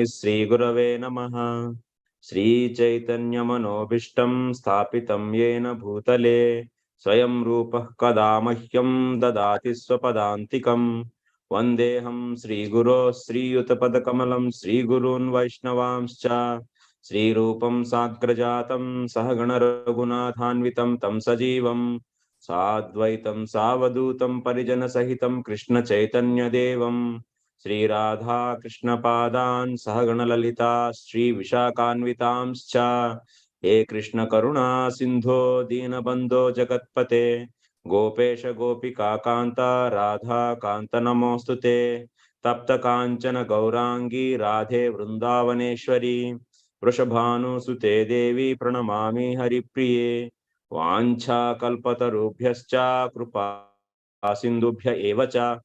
Sri Gurave Namaha. Sri Chaitanya Manobishtam Sthapitam Yena Bhutale Swayam Rupah Kadamahyam Dadati Swapadantikam Vandeham Sri Guru Sri Utapadakamalam Sri Gurun Vaishnavamscha Sri Rupam Sagrajatam Sahagana Raghunathanvitam Tam Sajivam Sadvaitam Savadutam Parijana Sahitam Krishna Chaitanya Devam Sri Radha Krishna Padan Sahagana Lalita Sri Vishakhanvitamscha He Krishna Karuna Sindho Dinabandho Jagatpate Gopesha Gopika Kanta Radha Kanta Namostute Tapta Kanchana Gaurangi Radhe Vrindavaneshwari Vrishabhanu Sute Devi Pranamami Haripriye Vancha Kalpatarubhyascha Krupa Sindubhya Evacha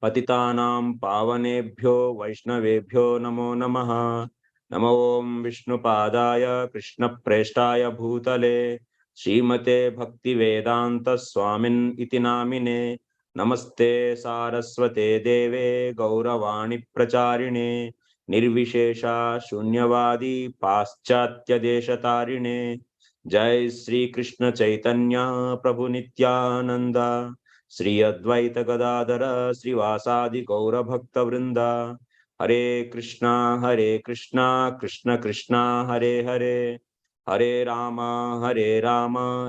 Patitanam Pavanebhyo Vaishnavebhyo Namo Namaha Namo Om Vishnupadaya Krishna Preshtaya Bhutale Srimate Bhakti Vedanta Swamin Iti Namine Namaste Saraswate Deve Gauravani Pracharine Nirvishesha Shunyavadi Paschatya Deshatarine Jai Sri Krishna Chaitanya Prabhu Nityananda Sri Advaita Gadadara Srivasadi Gaura Bhakta Vrinda Hare Krishna Krishna Krishna Hare Hare Hare Rama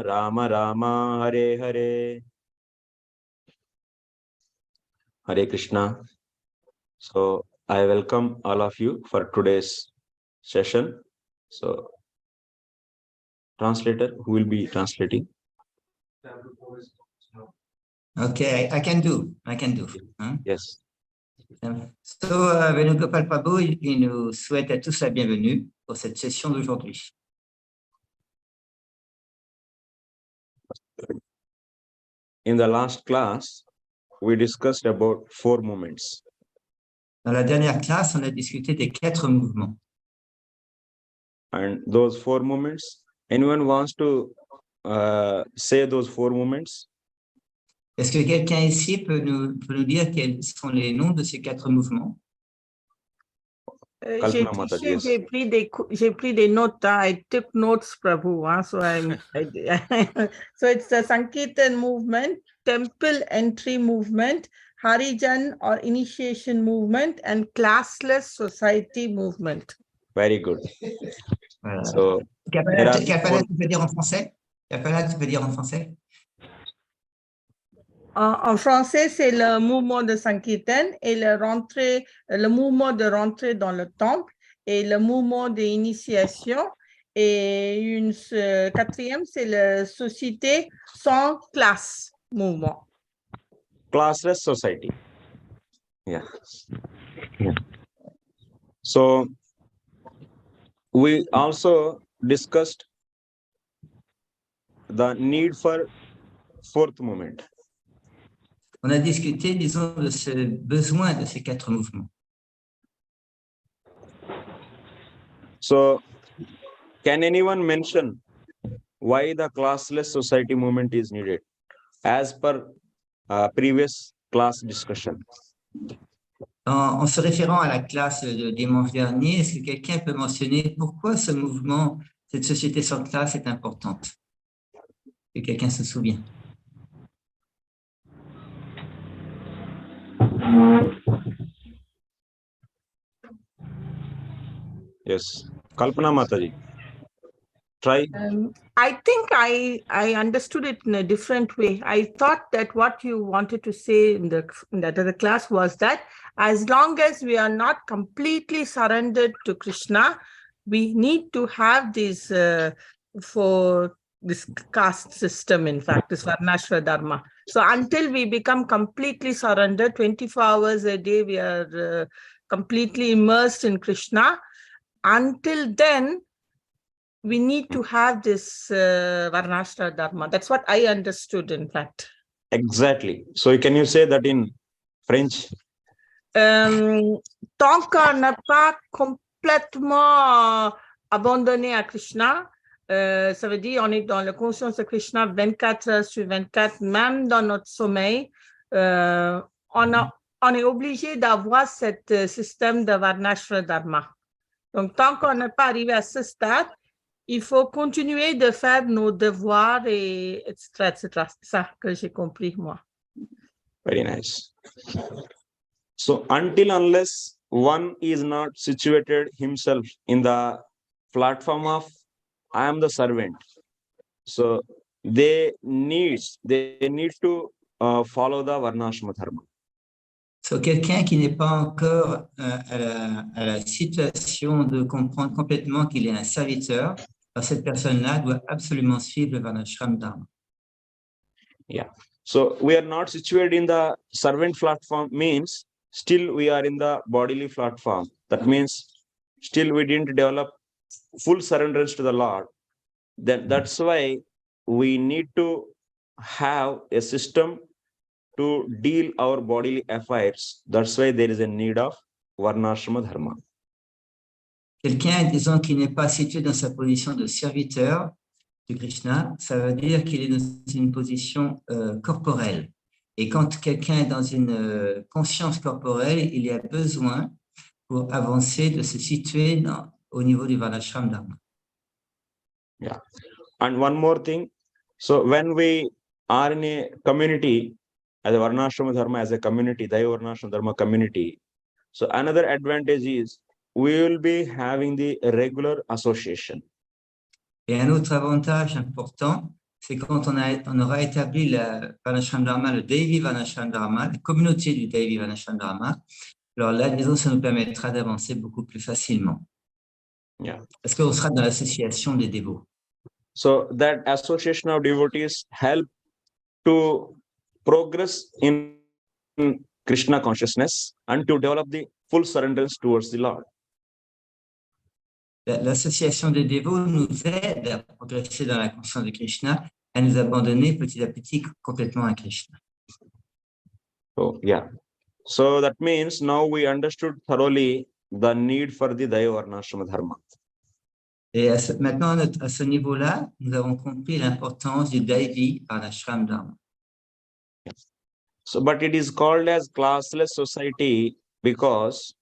Rama Rama Hare Hare. Hare Krishna. So I welcome all of you for today's session. So translator, who will be translating? Okay, I can do. Hein? Yes. So, Venugopal Prabhu, il nous souhaite à tous la bienvenue pour cette session d'aujourd'hui. In the last class, we discussed about 4 movements. Dans la dernière classe, on a discuté des 4 mouvements. And those 4 movements, anyone wants to say those 4 movements? Est-ce que quelqu'un ici peut nous dire quels sont les noms de ces 4 mouvements? J'ai pris des notes. I took notes, Prabhu. So so it's the Sankirtan movement, temple entry movement, Harijan or initiation movement, and classless society movement. Very good. So, Kapala, tu peux dire en français? Kapala, tu peux dire en français? En français, c'est le mouvement de Sankirtan et le mouvement de rentrée dans le temple et le mouvement d'initiation. Et une 4e, c'est la société sans classe mouvement. Classless society. Yeah. So, we also discussed the need for 4th movement. On a discuté, disons, de ce besoin de ces 4 mouvements. So, can anyone mention why the classless society movement is needed as per previous class discussion? En se référant à la classe de dimanche dernier, est-ce que quelqu'un peut mentionner pourquoi ce mouvement, cette société sans classe est importante? Que quelqu'un se souvient? Yes. Kalpana Mataji. Try. I think I understood it in a different way. I thought that what you wanted to say in the other class was that as long as we are not completely surrendered to Krishna, we need to have this for this caste system, in fact, this Varnasrama Dharma. So until we become completely surrendered, 24 hours a day, we are completely immersed in Krishna. Until then, we need to have this Varnasrama Dharma. That's what I understood, in fact. Exactly. So can you say that in French? Tant qu'on n'a pas complètement abandonné à Krishna, ça veut dire on est dans la conscience de Krishna 24 heures sur 24, même dans notre sommeil. On est obligé d'avoir ce système de Varnasrama Dharma. Donc, tant qu'on n'est pas arrivé à ce stade, il faut continuer de faire nos devoirs, et etc., etc. C'est ça que j'ai compris, moi. Very nice. So until unless one is not situated himself in the platform of I am the servant, so they need to follow the Varnashrama Dharma. So, quelqu'un qui n'est pas encore à la situation de comprendre complètement qu'il est un serviteur, alors cette personne-là doit absolument suivre le Varnashram Dharma. Yeah. So we are not situated in the servant platform means still we are in the bodily platform. That means still we didn't develop full surrenderance to the Lord. Then that's why we need to have a system to deal our bodily affairs. That's why there is a need of Varnashrama Dharma. Quelqu'un, disons, qui n'est pas situé dans sa position de serviteur de Krishna, ça veut dire qu'il est dans une position corporelle. Et quand quelqu'un est dans une conscience corporelle, il y a besoin, pour avancer, de se situer au niveau du Varnashram Dharma. Yeah. And one more thing. So when we are in a community, as a Varnashrama Dharma, as a community, Daiva Varnasrama Dharma community, so another advantage is we will be having the regular association. Et un autre avantage important, c'est quand on aura établi le Varnashram Dharma, le Daivi Varnashram Dharma, la communauté du Daivi Varnashram Dharma, alors là, disons, ça nous permettra d'avancer beaucoup plus facilement. Yeah. Parce qu'on sera dans l'association des dévots. So that association of devotees help to progress in Krishna consciousness and to develop the full surrenderance towards the Lord. L'association des dévots nous aide à progresser dans la conscience de Krishna, à nous abandonner petit à petit complètement à Krishna. So yeah. So that means now we understood thoroughly the need for the Daiva Varnashrama Dharma. Et maintenant, à ce niveau-là, nous avons compris l'importance du Daivi Varnashram Dharma. So, but it is called as classless society because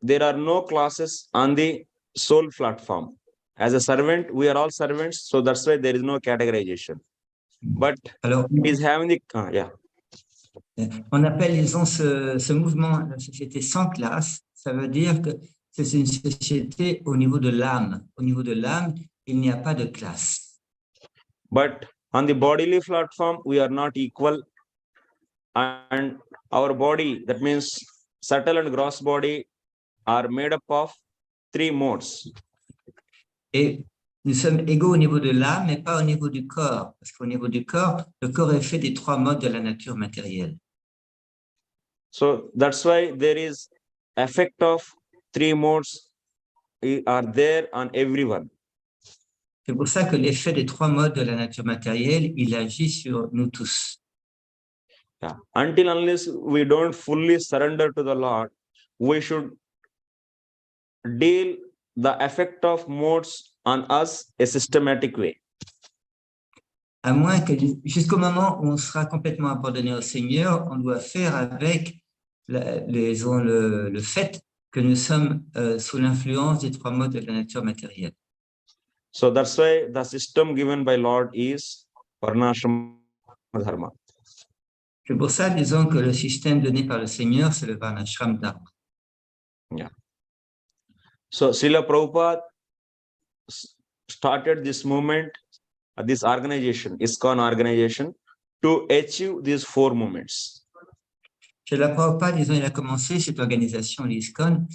there are no classes on the soul platform. As a servant, we are all servants, so that's why there is no categorization. But Alors, it is having the yeah. On appelle, disons, ce mouvement la société sans classe. Ça veut dire que c'est une société au niveau de l'âme. Au niveau de l'âme, il n'y a pas de classe. But on the bodily platform, we are not equal. And our body, that means subtle and gross body, are made up of 3 modes. Et nous sommes égaux au niveau de l'âme, mais pas au niveau du corps. Parce qu'au niveau du corps, le corps est fait des 3 modes de la nature matérielle. So that's why there is effect of 3 modes are there on everyone. C'est pour ça que l'effet des 3 modes de la nature matérielle, il agit sur nous tous. Yeah. Until unless we don't fully surrender to the Lord, we should deal the effect of modes on us a systematic way. À moins que jusqu'au moment où on sera complètement abandonné au Seigneur, on doit faire avec le fait que nous sommes sous l'influence des 3 modes de la nature matérielle. So that's why the system given by Lord is Varnashrama Dharma. C'est pour ça, disons, que le système donné par le Seigneur, c'est le Varnashram Dharma. Yeah. So Srila Prabhupada started this movement, this organization, ISKCON organization, to achieve these 4 movements. Srila Prabhupada, disons, il a commencé cette organisation, l'ISKCON,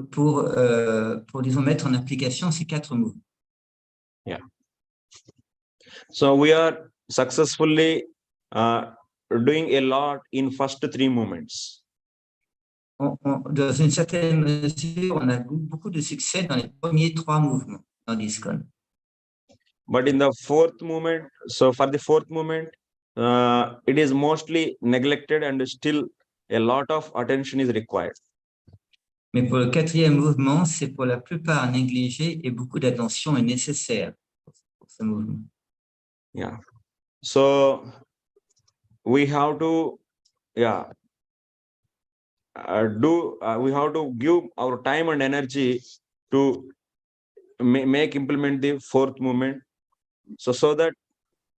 pour, disons, mettre en application ces 4 mouvements. Yeah. So we are successfully doing a lot in first 3 movements. Dans une certaine mesure, on a beaucoup de succès dans les premiers 3 mouvements dans l'ISKCON. But in the 4th movement, so for the 4th movement, it is mostly neglected and still a lot of attention is required. Mais pour le 4e mouvement, c'est pour la plupart négligé et beaucoup d'attention est nécessaire pour ce mouvement. Yeah. So we have to, yeah. we have to give our time and energy to implement the fourth movement, so that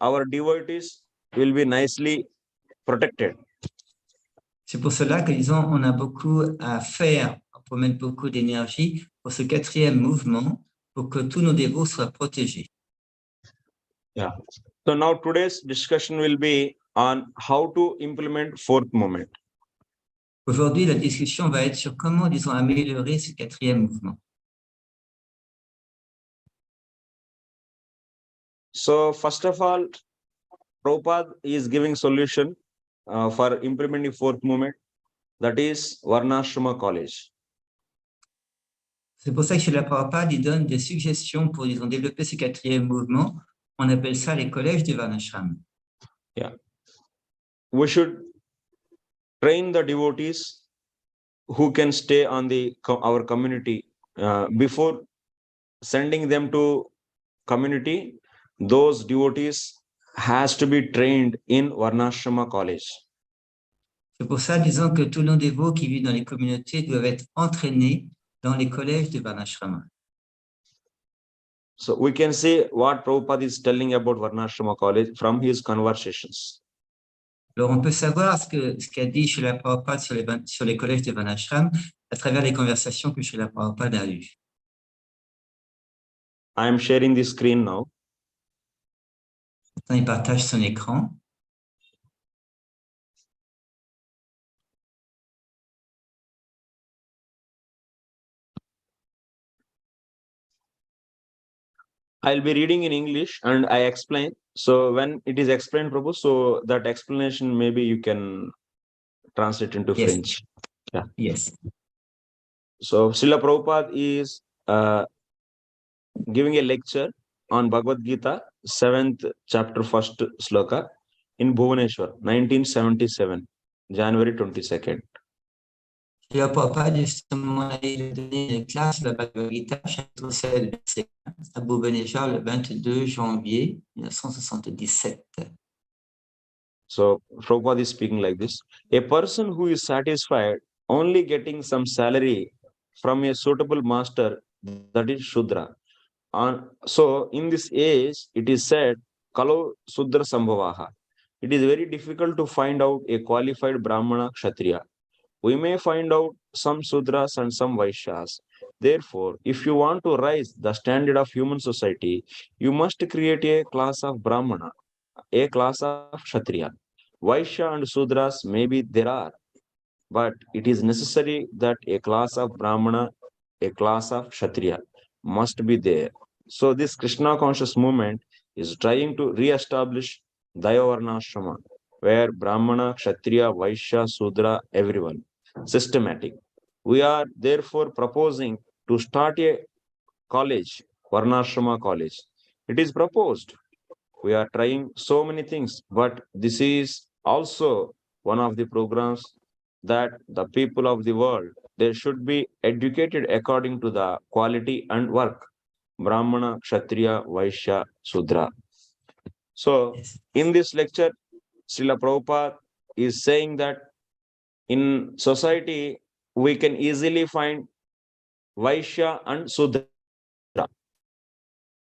our devotees will be nicely protected. C'est pour cela que, disons, on a beaucoup à faire pour mettre beaucoup d'énergie pour ce quatrième mouvement, pour que tous nos dévots soient protégés. Yeah. So now today's discussion will be on how to implement fourth movement. Aujourd'hui, la discussion va être sur comment, disons, améliorer ce quatrième mouvement. So first of all, Prabhupada is giving solution for implementing fourth movement, that is Varnasrama College. C'est pour ça que chez la Prabhupada, il donne des suggestions pour, disons, développer ce quatrième mouvement. On appelle ça les collèges de Varnasrama. Yeah. We should train the devotees who can stay on our community. Before sending them to community, those devotees has to be trained in Varnasrama College. C'est pour ça, disons, que tous nos dévots qui vivent dans les communautés doivent être entraînés dans les collèges de Varnasrama. So we can see what Prabhupada is telling about Varnasrama College from his conversations. Alors, on peut savoir ce qu'a dit Srila Prabhupada sur les collèges de Varnasrama à travers les conversations que Srila Prabhupada a eues. I am sharing the screen now. Maintenant, il partage son écran. I'll be reading in English and I explain. So when it is explained, Prabhu, so that explanation maybe you can translate into Yes. French. Yeah. Yes. So Srila Prabhupada is giving a lecture on Bhagavad Gita, 7th chapter, 1st sloka in Bhubaneswar, 1977, January 22nd. Srila Prabhupada, justement, il a donné une classe de la Bhagavad Gita, chapitre 7, verset 1, à Bhubaneswar le 22 janvier 1977. So Prabhupada is speaking like this. A person who is satisfied only getting some salary from a suitable master, that is Shudra. So in this age, it is said, Kalo Sudra Sambhavaha. It is very difficult to find out a qualified Brahmana Kshatriya. We may find out some Sudras and some Vaishyas. Therefore, if you want to rise the standard of human society, you must create a class of Brahmana, a class of Kshatriya. Vaishya and Sudras maybe there are, but it is necessary that a class of Brahmana, a class of Kshatriya must be there. So this Krishna conscious movement is trying to re-establish Daiva Varnasrama, where Brahmana, Kshatriya, Vaishya, Sudra, everyone, systematic. We are therefore proposing to start a college, Varnasrama College. It is proposed. We are trying so many things, but this is also one of the programs that the people of the world, they should be educated according to the quality and work. Brahmana, Kshatriya, Vaishya, Sudra. So Yes. in this lecture, Srila Prabhupada is saying that in society, we can easily find Vaishya and Sudra.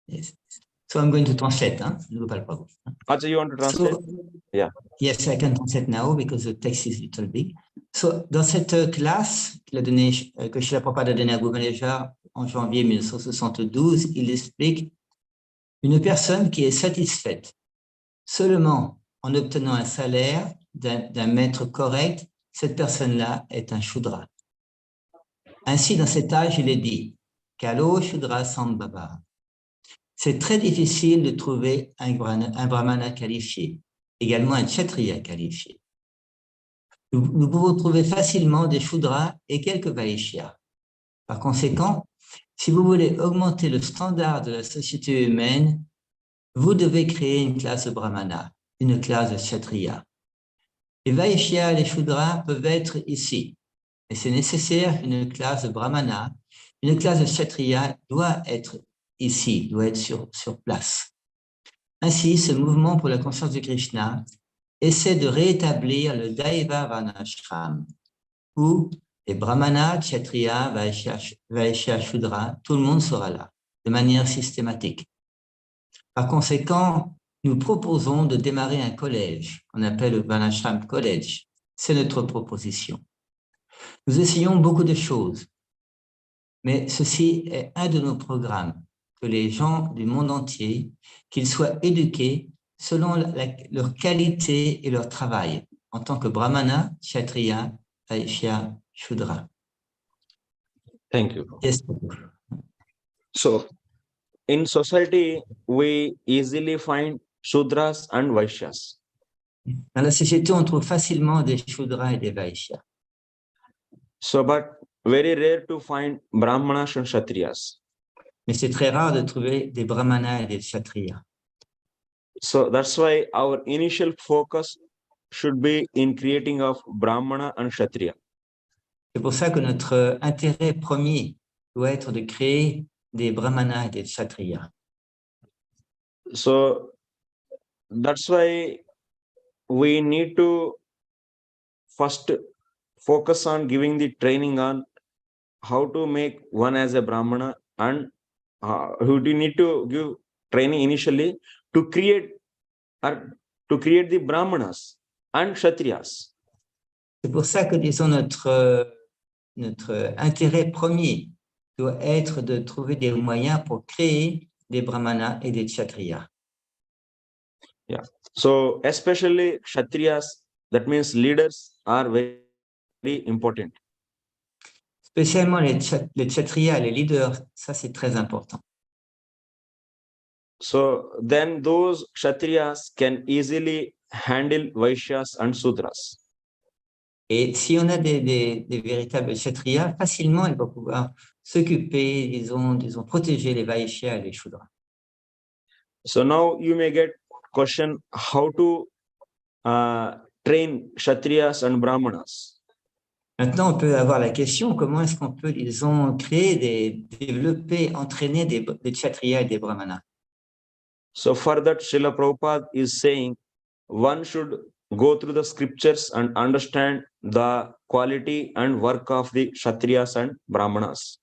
Yes. So I'm going to translate. Je parle pas. Acha, you want to translate? So, Yeah. Yes, I can translate now because the text is a little big. So, dans cette classe que Srila Prabhupada a donnée à Bhubaneswar en janvier 1972, il explique une personne qui est satisfaite seulement en obtenant un salaire d'un maître correct, cette personne-là est un Shudra. Ainsi, dans cet âge, il est dit Kalo Shudra Sambhava. C'est très difficile de trouver un brahmana qualifié, également un kshatriya qualifié. Nous pouvons trouver facilement des Shudras et quelques Vaishyas. Par conséquent, si vous voulez augmenter le standard de la société humaine, vous devez créer une classe de Brahmana, une classe de Kshatriya. Les Vaishyas et les Shudras peuvent être ici, mais c'est nécessaire qu'une classe de Brahmana, une classe de Kshatriya doit être ici, doit être sur place. Ainsi, ce mouvement pour la conscience de Krishna essaie de rétablir le Daiva Varnasrama, ou les brahmanas, kshatriyas, vaishyas, shudras, tout le monde sera là, de manière systématique. Par conséquent, nous proposons de démarrer un collège qu'on appelle le Varnashram College. C'est notre proposition. Nous essayons beaucoup de choses, mais ceci est un de nos programmes, que les gens du monde entier, qu'ils soient éduqués selon leur qualité et leur travail, en tant que brahmana, kshatriya, vaishya, shudra. Thank you. Yes. So, in society, we easily find Shudras and Vaishyas. Dans la société, on trouve facilement des shudras et des vaishyas. So, but very rare to find Brahmanas and Kshatriyas. Mais c'est très rare de trouver des brahmanas et des kshatriyas. So that's why our initial focus should be in creating of Brahmana and Kshatriya. C'est pour ça que notre intérêt premier doit être de créer des brahmanas et des kshatriyas. So that's why we need to first focus on giving the training on how to make one as a Brahmana, and who do need to give training initially to create the Brahmanas and Kshatriyas. C'est pour ça que, disons, notre intérêt premier doit être de trouver des moyens pour créer des brahmanas et des kshatriyas. Yeah. So especially Kshatriyas, that means leaders, are very, very important. Spécialement les kshatriyas, les leaders, ça c'est très important. So then those Kshatriyas can easily handle Vaishyas and Sudras. Et si on a des véritables kshatriyas, facilement ils vont pouvoir s'occuper, disons, protéger les vaishyas et les shudras. So now you may get question how to train Kshatriyas and Brahmanas. Maintenant, on peut avoir la question, comment est-ce qu'on peut, disons, créer, développer, entraîner des kshatriyas et des brahmanas? So for that, Srila Prabhupada is saying one should go through the scriptures and understand the quality and work of the Kshatriyas and Brahmanas.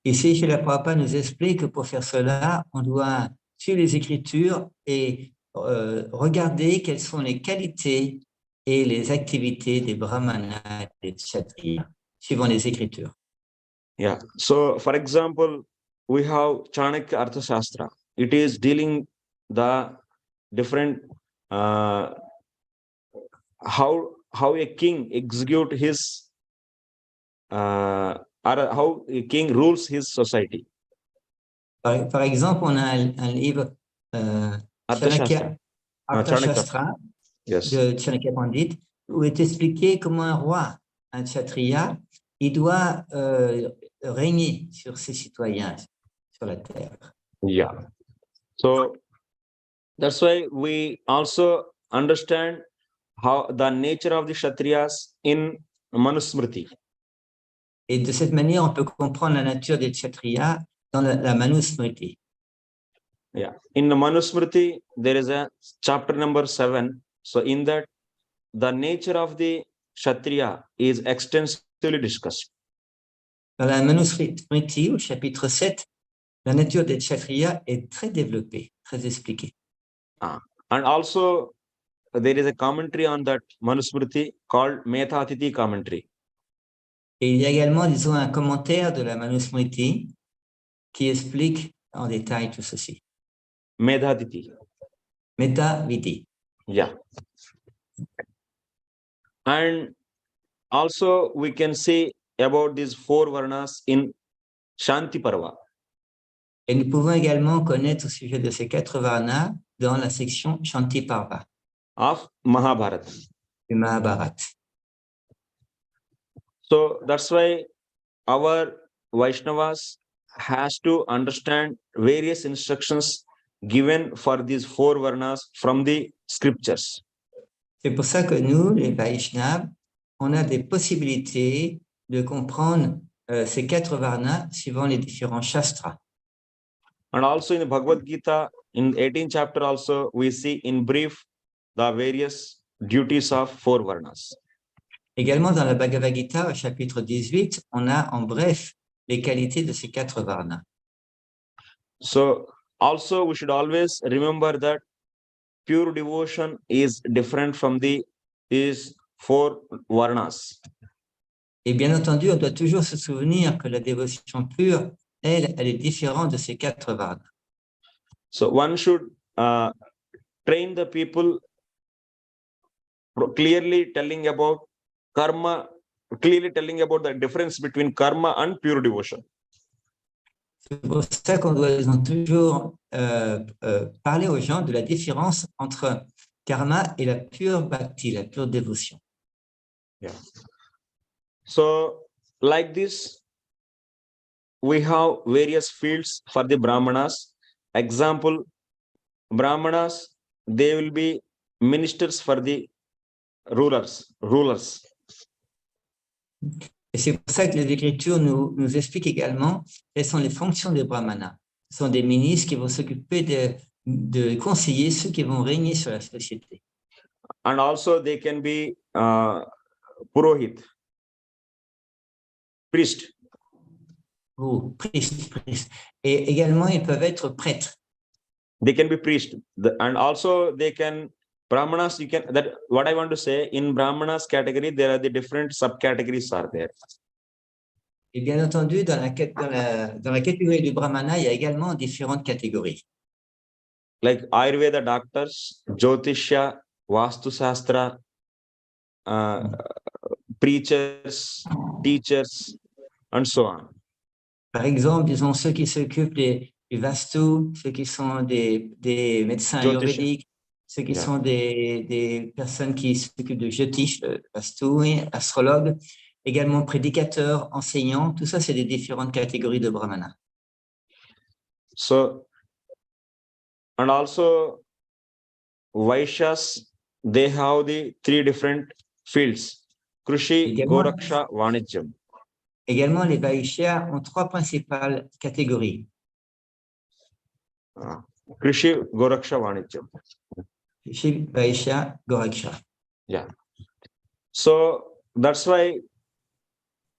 Ici, Srila Prabhupada nous explique que pour faire cela, on doit suivre les Écritures et regarder quelles sont les qualités et les activités des brahmanas et des kshatriyas, suivant les Écritures. Yeah. So, for example, we have Chanakya Arthashastra. It is dealing the different how a king execute his or how a king rules his society. Par exemple, on a un livre Arthashastra. Arthashastra Yes. de Chanakya Pandit, où est expliqué comment un roi, un kshatriya, il doit régner sur ses citoyens, sur la terre. Yeah. So that's why we also understand how the nature of the Kshatriyas in Manusmriti. Et de cette manière, on peut comprendre la nature des kshatriyas dans la Manusmriti. Yeah. In the Manusmriti, there is a chapter number 7. So in that, the nature of the Kshatriya is extensively discussed. Dans la Manusmriti, au chapitre 7, la nature des kshatriyas est très développée, très expliquée. And also, there is a commentary on that Manusmriti called Methatiti commentary. Et il y a également, disons, un commentaire de la Manusmriti qui explique en détail tout ceci. Medhatiti. Metta Viti. Yeah. And also, we can say about these 4 Varnas in Shanti Parva. Et nous pouvons également connaître au sujet de ces 4 varnas dans la section Shanti Parva Of Mahabharata. du Mahabharata. So that's why our Vaishnavas has to understand various instructions given for these 4 Varnas from the scriptures. C'est pour ça que nous, les Vaishnavas, on a des possibilités de comprendre ces 4 varnas suivant les différents shastras. And also in the Bhagavad Gita, in 18th chapter also, we see in brief the various duties of 4 Varnas. Également, dans la Bhagavad Gita, au chapitre 18, on a en bref les qualités de ces 4 varnas. So also we should always remember that pure devotion is different from these 4 varnas. Et bien entendu, on doit toujours se souvenir que la dévotion pure, elle est différente de ces 4 varnas. So one should train the people clearly telling about karma, clearly telling about the difference between karma and pure devotion. C'est pour ça qu'on doit toujours parler aux gens de la différence entre karma et la pure bhakti, la pure dévotion. Yeah. So like this, we have various fields for the brahmanas. Example, brahmanas, they will be ministers for the rulers. Et c'est pour ça que les Écritures nous expliquent également quelles sont les fonctions des brahmanas. Ce sont des ministres qui vont s'occuper de conseiller ceux qui vont régner sur la société. And also they can be purohit, priest. Oh, priest. Et également, ils peuvent être prêtres. They can be priest. And also they can, brahmanas, you can, that what I want to say, in brahmanas category, there are the different subcategories are there. Et bien entendu, dans la catégorie du brahmana, il y a également différentes catégories. Like Ayurveda doctors, Jyotisha, Vastu Shastra, preachers, teachers, and so on. Par exemple, disons ceux qui s'occupent du vastu, ceux qui sont des médecins Jyotisha. ayurvédiques, ceux qui Yeah. sont des personnes qui s'occupent de jyotish, vastu, astrologues, également prédicateurs, enseignants, tout ça, c'est des différentes catégories de brahmana. So, and also Vaishyas, they have the 3 different fields: Krushi, Également, Goraksha, Vanijyam. également, les Vaishyas ont 3 principales catégories. Krushi, Goraksha, Vanijyam. Vaishya, Goraksha. Yeah. So that's why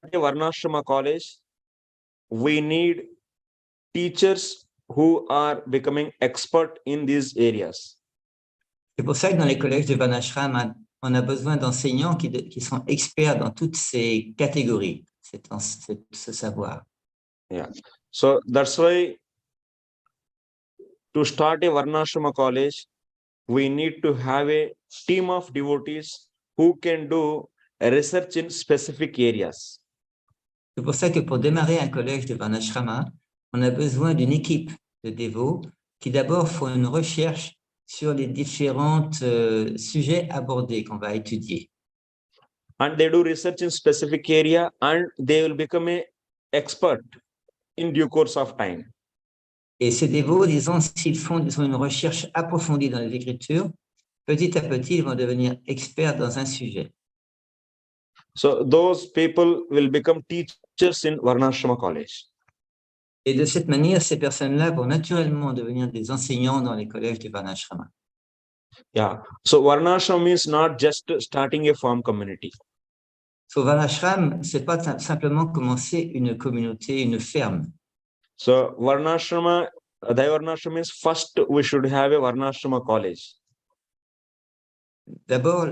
at Varnasrama College, we need teachers who are becoming expert in these areas. C'est pour ça que dans les collèges de Varnashram, on a besoin d'enseignants qui sont experts dans toutes ces catégories, ce savoir. Yeah. So that's why to start a Varnasrama College, we need to have a team of devotees who can do research in specific areas. C'est pour ça que pour démarrer un collège de Varnashrama, on a besoin d'une équipe de dévots qui d'abord font une recherche sur les différents sujets abordés qu'on va étudier. And they do research in specific area and they will become an expert in due course of time. Et ces dévots, disons, s'ils ont une recherche approfondie dans les Écritures, petit à petit, ils vont devenir experts dans un sujet. So those people will become teachers in Varnasrama College. Et de cette manière, ces personnes-là vont naturellement devenir des enseignants dans les collèges de Varnashrama. Yeah. So Varnashrama means not just starting a farm community. So Varnashram, c'est pas simplement commencer une communauté, une ferme. So Varnasrama, Daiva Varnasrama means first we should have a Varnasrama college. D'abord,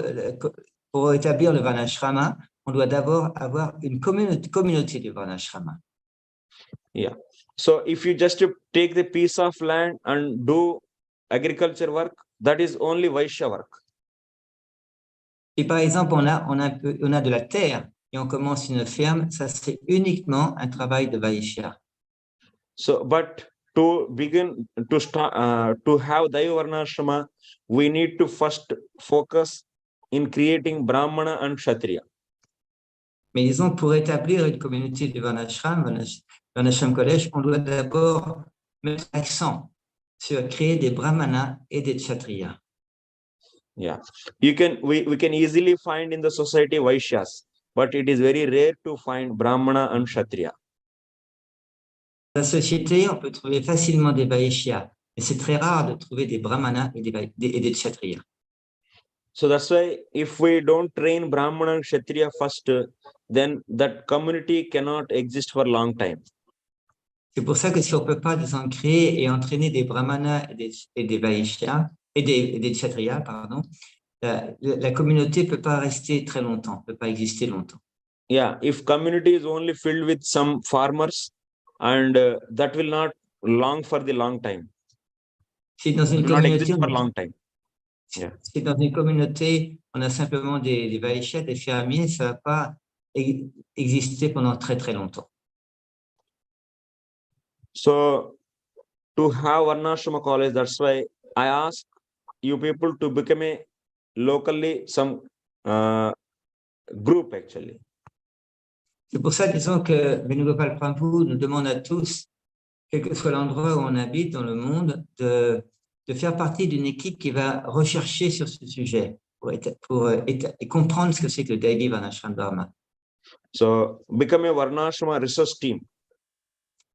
pour établir le Varnashrama, on doit d'abord avoir une communauté de Varnashrama. Yeah. So if you just take the piece of land and do agriculture work, that is only Vaishya work. Et par exemple, on a de la terre et on commence une ferme, ça c'est uniquement un travail de Vaishya. So, but to begin to start to have Daiva Varnasrama, we need to first focus in creating Brahmana and Kshatriya. Mais disons, pour établir une communauté de Varnashram College, on doit d'abord mettre l'accent sur créer des Brahmanas et des Kshatriyas. Yeah, we can easily find in the society Vaishyas, but it is very rare to find Brahmana and Kshatriya. Dans la société, on peut trouver facilement des Vaishyas, mais c'est très rare de trouver des Brahmanas et des Kshatriyas. So that's why if we don't train Brahmana and Kshatriya first, then that community cannot exist for a long time. C'est pour ça que si on ne peut pas, disons, créer et entraîner des brahmanas et des vaishyas, et des kshatriyas, pardon, la communauté ne peut pas rester très longtemps, ne peut pas exister longtemps. Yeah, if community is only filled with some farmers, and that will not long for the long time. Si dans une Will not communauté, exist for a long time. Yeah. si dans une communauté, on a simplement des vaishyas, des fermiers, ça ne va pas exister pendant très très longtemps. So to have Varnasrama college, that's why I ask you people to become a locally some group actually. C'est pour ça, disons, que Venugopal Prabhu nous demande à tous, quel que soit l'endroit où on habite dans le monde, de faire partie d'une équipe qui va rechercher sur ce sujet et comprendre ce que c'est que le Daiva Varnasrama Dharma. So become a Varnasrama research team.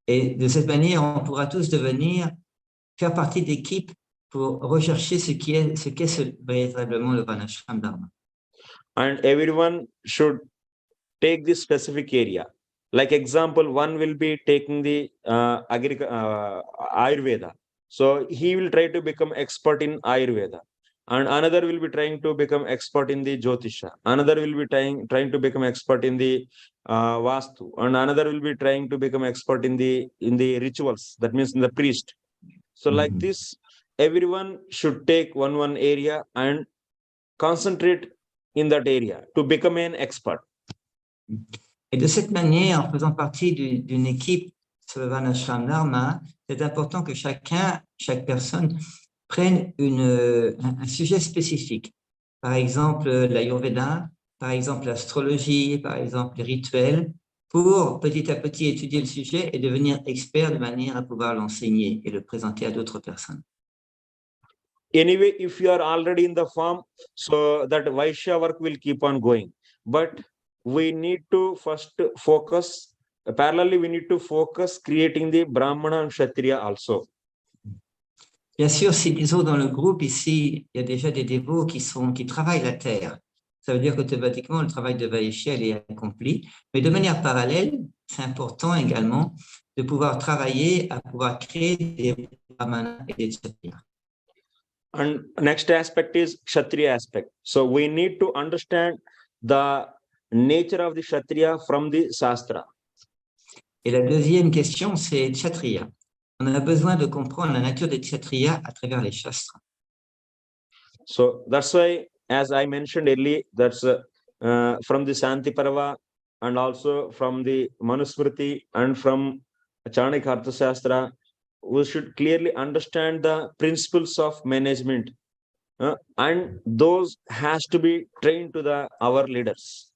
Et de cette manière, on pourra tous faire partie d'équipes pour rechercher ce qu'est véritablement le Varnasrama Dharma. And everyone should take this specific area. Like example, one will be taking the Ayurveda. So he will try to become expert in Ayurveda. And another will be trying to become expert in the Jyotisha. Another will be trying to become expert in the Vastu. And another will be trying to become expert in the rituals. That means in the priest. So like this, everyone should take one area and concentrate in that area to become an expert. Et de cette manière, en faisant partie d'une équipe sur le Varnasrama Dharma, c'est important que chaque personne prenne un sujet spécifique. Par exemple, l'Ayurveda, par exemple, l'astrologie, par exemple, les rituels, pour petit à petit étudier le sujet et devenir expert de manière à pouvoir l'enseigner et le présenter à d'autres personnes. Anyway, if you are already in the farm, so that Vaishya work will keep on going. But we need to first focus, parallelly we need to focus creating the Brahmana and Kshatriya also. Bien sûr, si disons dans le groupe ici, il y a déjà des dévots qui travaillent la terre, ça veut dire qu'automatiquement le travail de Vaishya est accompli. Mais de manière parallèle, c'est important également de pouvoir travailler à pouvoir créer des Brahmanas et des Kshatriyas. And next aspect is Kshatriya aspect. So we need to understand the nature of the Kshatriya from the Shastra. Et la deuxième question, c'est Kshatriya. On a besoin de comprendre la nature des Kshatriyas à travers les Shastres. So that's why, as I mentioned earlier, that's from the Shanti Parva and also from the Manusmriti and from Chanakya Arthashastra, we should clearly understand the principles of management, and those has to be trained to our leaders.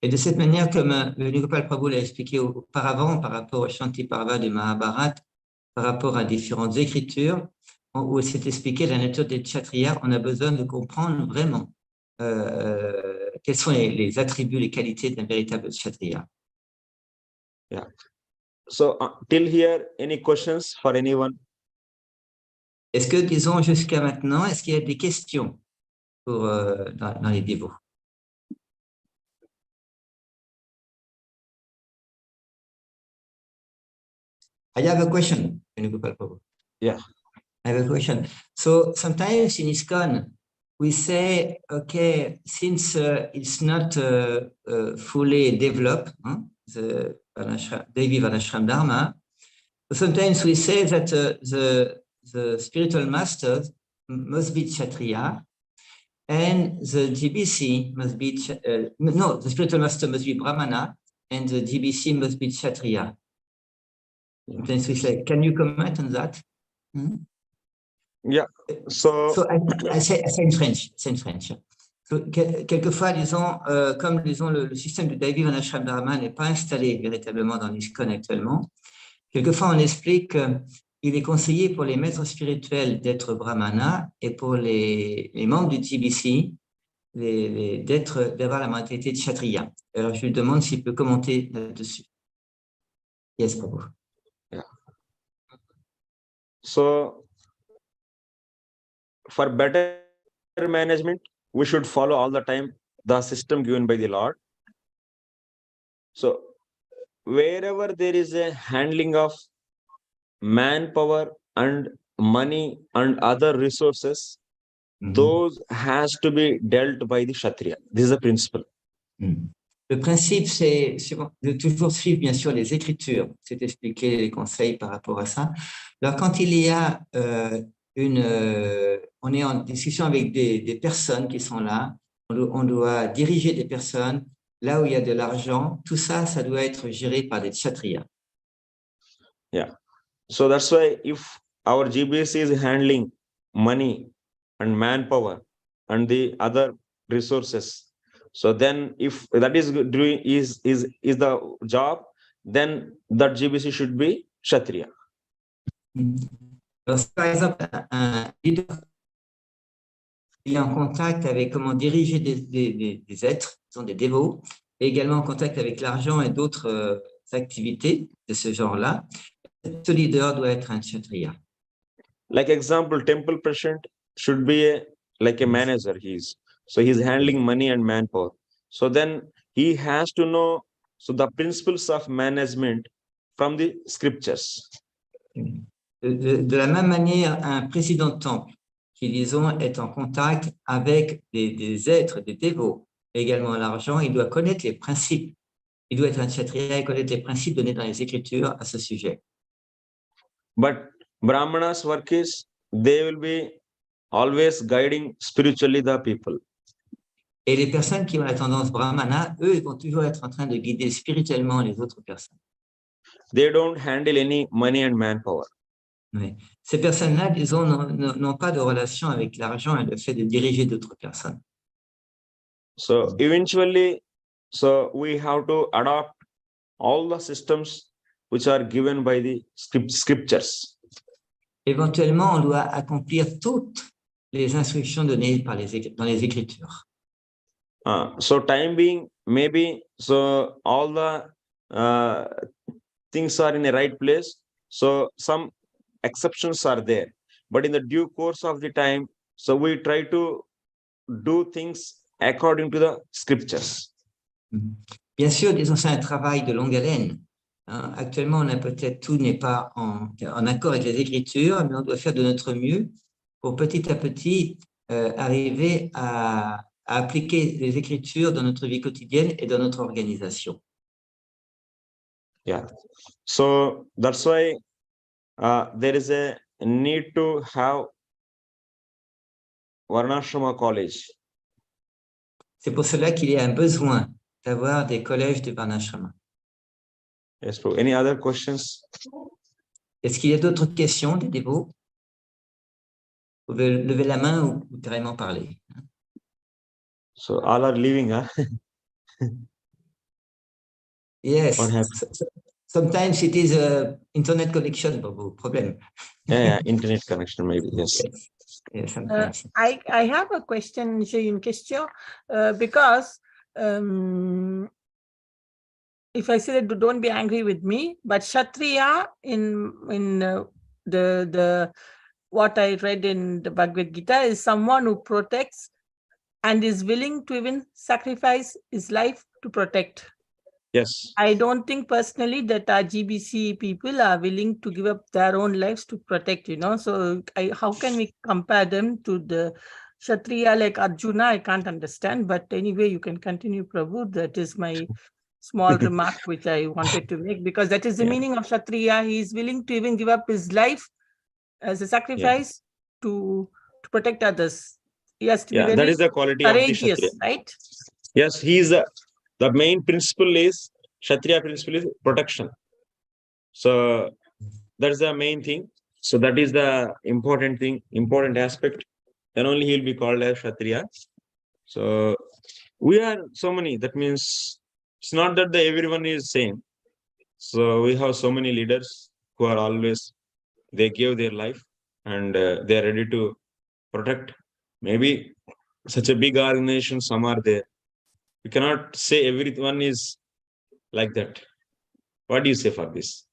Et de cette manière, comme Venugopal Prabhu l'a expliqué auparavant par rapport au Shanti Parva du Mahabharata, par rapport à différentes écritures, où il s'est expliqué la nature des Kshatriyas, on a besoin de comprendre vraiment quels sont les attributs, les qualités d'un véritable Kshatriya. Yeah. So till here, any questions for anyone? Est-ce que, disons, jusqu'à maintenant, est-ce qu'il y a des questions dans les dévots? I have a question, Venugopal Prabhu. Yeah. I have a question. So sometimes in ISKCON, we say, okay, since it's not fully developed, the Daiva Varnasrama Dharma, sometimes we say that the spiritual masters must be Kshatriya, and the GBC must be, no, the spiritual master must be Brahmana, and the GBC must be Kshatriya. Sometimes we say, can you comment on that? Yeah. So I say in French. So, quelquefois, disons, comme disons, le système de Daiva Varnasrama Dharma n'est pas installé véritablement dans l'ISKCON actuellement, quelquefois on explique qu'il est conseillé pour les maîtres spirituels d'être brahmana et pour les membres du TBC d'avoir la mentalité de Kshatriya. Alors, je lui demande s'il peut commenter là-dessus. Yes, Prabhu. Yeah. So for better management, we should follow all the time the system given by the Lord. So wherever there is a handling of manpower and money and other resources, those has to be dealt by the Kshatriya. This is the principle. Le principe, c'est de toujours suivre, bien sûr, les Écritures. C'est expliquer les conseils par rapport à ça. Alors, quand il y a on est en discussion avec des personnes qui sont là, on doit diriger des personnes là où il y a de l'argent. Tout ça, ça doit être géré par des kshatriyas. Yeah. So that's why if our GBC is handling money and manpower and the other resources, so then if that is doing is the job, then that GBC should be Kshatriya. Alors, par exemple, un leader, il est en contact avec comment diriger des êtres, qui sont des dévots, et également en contact avec l'argent et d'autres activités de ce genre-là. Ce leader doit être un kshatriya. Like example, temple president should be like a manager. He's handling money and manpower. So then he has to know the principles of management from the scriptures. De la même manière, un président de temple qui, disons, est en contact avec des êtres, des dévots, et également l'argent, il doit connaître les principes. Il doit être un kshatriya et connaître les principes donnés dans les Écritures à ce sujet. But Brahmanas' work is they will be always guiding spiritually the people. Et les personnes qui ont la tendance brahmana, eux, ils vont toujours être en train de guider spirituellement les autres personnes. They don't handle any money and manpower. Oui. Ces personnes-là, disons, n'ont pas de relation avec l'argent et le fait de diriger d'autres personnes. So eventually, so we have to adopt all the systems which are given by the scriptures. Éventuellement, on doit accomplir toutes les instructions données dans les Écritures. So time being, maybe, so all the things are in a right place. So some exceptions are there. But in the due course of the time, so we try to do things according to the scriptures. Bien sûr, disons, c'est un travail de longue haleine. Actuellement, on a peut-être tout n'est pas en accord avec les Écritures, mais on doit faire de notre mieux pour petit à petit arriver à appliquer les Écritures dans notre vie quotidienne et dans notre organisation. Yeah. So that's why there is a need to have Varnasrama College. C'est pour cela qu'il y a un besoin d'avoir des collèges de Varnasrama. Yes, bro. Any other questions? Est-ce qu'il y a d'autres questions des dévots? Vous pouvez lever la main ou carrément parler. So all are leaving, huh? Yes. What happened? Sometimes it is a internet connection problem. Yeah, internet connection maybe. Yes. Yes, sometimes. I have a question, une question, because if I say that, don't be angry with me, but Kshatriya in the what I read in the Bhagavad Gita is someone who protects and is willing to even sacrifice his life to protect. Yes. I don't think personally that our GBC people are willing to give up their own lives to protect, so how can we compare them to the Kshatriya like Arjuna? I can't understand, but anyway, you can continue, Prabhu. That is my small remark which I wanted to make, because that is the meaning of Kshatriya. He is willing to even give up his life as a sacrifice to protect others. He has to be very that is the quality courageous, of the Kshatriya. right? Yes, he is the main principle is Kshatriya principle is protection. So that's the main thing. So that is the important thing, important aspect. Then only he will be called as Kshatriya. So we are so many. That means it's not that everyone is same. So we have so many leaders who are always, they give their life and they are ready to protect. Maybe such a big organization, some are there. You cannot say everyone is like that. What do you say for this?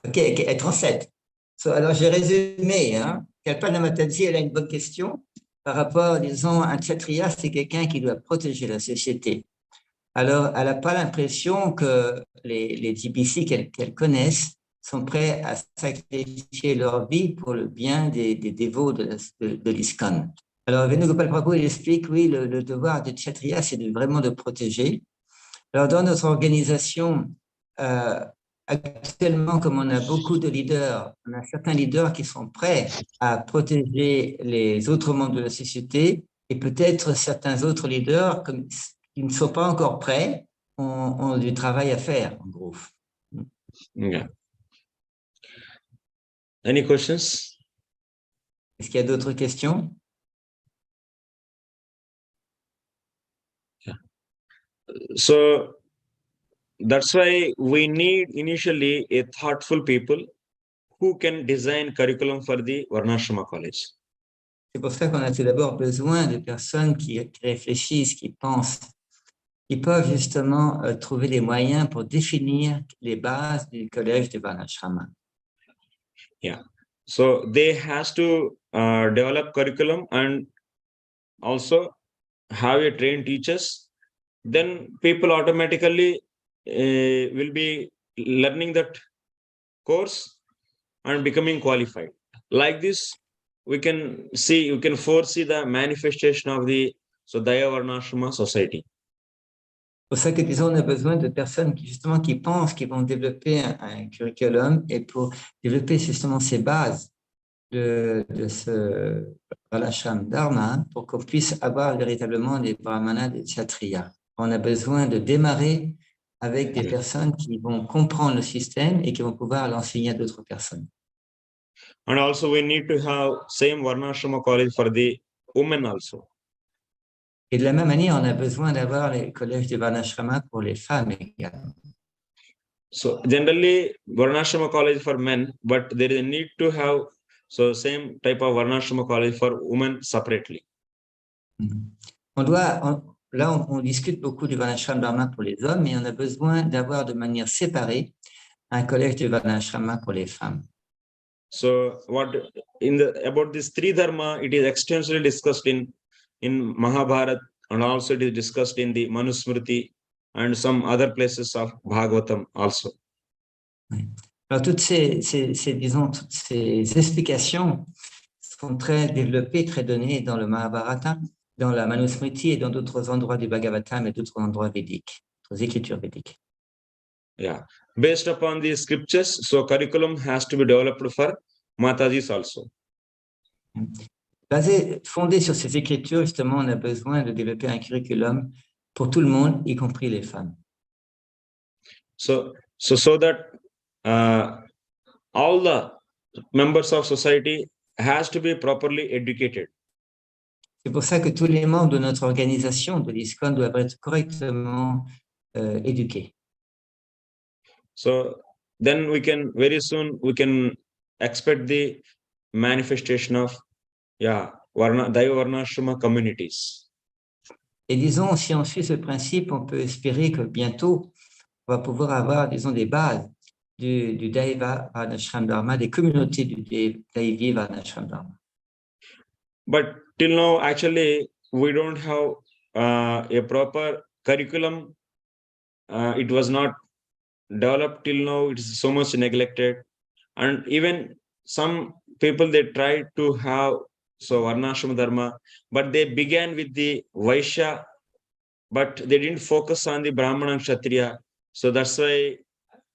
Ok, translate. So, alors, j'ai résumé. Kalpana Matansi, elle a une bonne question. par rapport, disons, un kshatriya, c'est quelqu'un qui doit protéger la société. Alors, elle n'a pas l'impression que les DBC qu'elle connaisse sont prêts à sacrifier leur vie pour le bien des dévots de l'ISKCON. Alors, Venugopal Prabhu, il explique, oui, le devoir de kshatriya, c'est vraiment de protéger. Alors, dans notre organisation, actuellement, comme on a beaucoup de leaders, on a certains leaders qui sont prêts à protéger les autres membres de la société et peut-être certains autres leaders qui ne sont pas encore prêts ont du travail à faire, en gros. Yeah. Any questions? Est-ce qu'il y a d'autres questions? So that's why we need initially a thoughtful people who can design curriculum for the Varnashrama College. C'est pour ça qu'on a tout d'abord besoin de personnes qui réfléchissent, qui pensent, qui peuvent justement trouver les moyens pour définir les bases du collège de Varnashrama. Yeah. So they has to develop curriculum and also have a trained teachers. Then people automatically will be learning that course and becoming qualified. Like this, we can foresee the manifestation of the Daiva Varnasrama society. C'est pour ça que, disons, on a besoin de personnes qui, justement, qui pensent, qui vont développer un curriculum et pour développer justement ces bases de ce Varnashram Dharma pour qu'on puisse avoir véritablement des brahmanas, des kshatriyas. On a besoin de démarrer avec des personnes qui vont comprendre le système et qui vont pouvoir l'enseigner à d'autres personnes. And also we need to have same Varnashrama college for the women also. Et de la même manière, on a besoin d'avoir les collèges de Varnashrama pour les femmes également. So generally Varnashrama college for men, but there is a need to have same type of Varnashrama college for women separately. Là, on discute beaucoup du Varnashram Dharma pour les hommes, mais on a besoin d'avoir de manière séparée un collège de Varnashrama pour les femmes. So about this three dharma, it is extensively discussed in Mahabharata, and also it is discussed in the Manusmriti and some other places of Bhagavatam also. Oui. Alors toutes toutes ces explications sont très développées, très données dans le Mahabharata, dans la Manusmriti et dans d'autres endroits du Bhagavatam et d'autres endroits védiques, d'autres écritures védiques. Yeah, based upon the scriptures, so curriculum has to be developed for Matajis also. Fondé sur ces écritures, justement, on a besoin de développer un curriculum pour tout le monde, y compris les femmes. So that all the members of society has to be properly educated. C'est pour ça que tous les membres de notre organisation, de l'ISKCON, doivent être correctement éduqués. So then very soon we can expect the manifestation of Daiva Varnasrama communities. Et disons, si on suit ce principe, on peut espérer que bientôt, on va pouvoir avoir, disons, des bases du Daiva Varnasrama Dharma, des communautés du Daivi Varnasrama Dharma. But till now, actually, we don't have a proper curriculum. It was not developed till now. It is so much neglected. And even some people, they tried to have Varnashrama Dharma, but they began with the Vaishya, but they didn't focus on the Brahmana and Kshatriya. So that's why,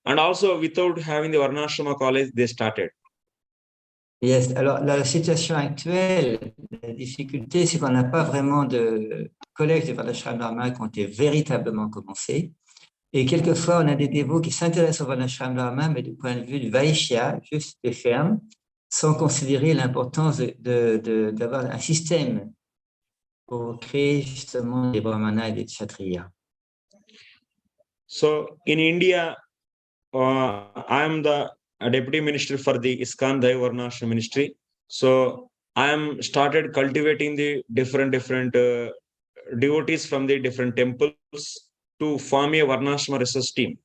and also without having the Varnashrama college, they started. Yes. Alors, la situation actuelle, la difficulté, c'est qu'on n'a pas vraiment de collège de Varnasrama Dharma qui ont été véritablement commencés. Et quelquefois, on a des dévots qui s'intéressent au Varnasrama Dharma, mais du point de vue du Vaishya, juste des fermes, sans considérer l'importance d'avoir un système pour créer justement des brahmanas et des kshatriyas. So in India, I am the deputy minister for the ISKCON Daiva Varnasrama ministry. So I am started cultivating the different devotees from the different temples to form a Varnasrama research team.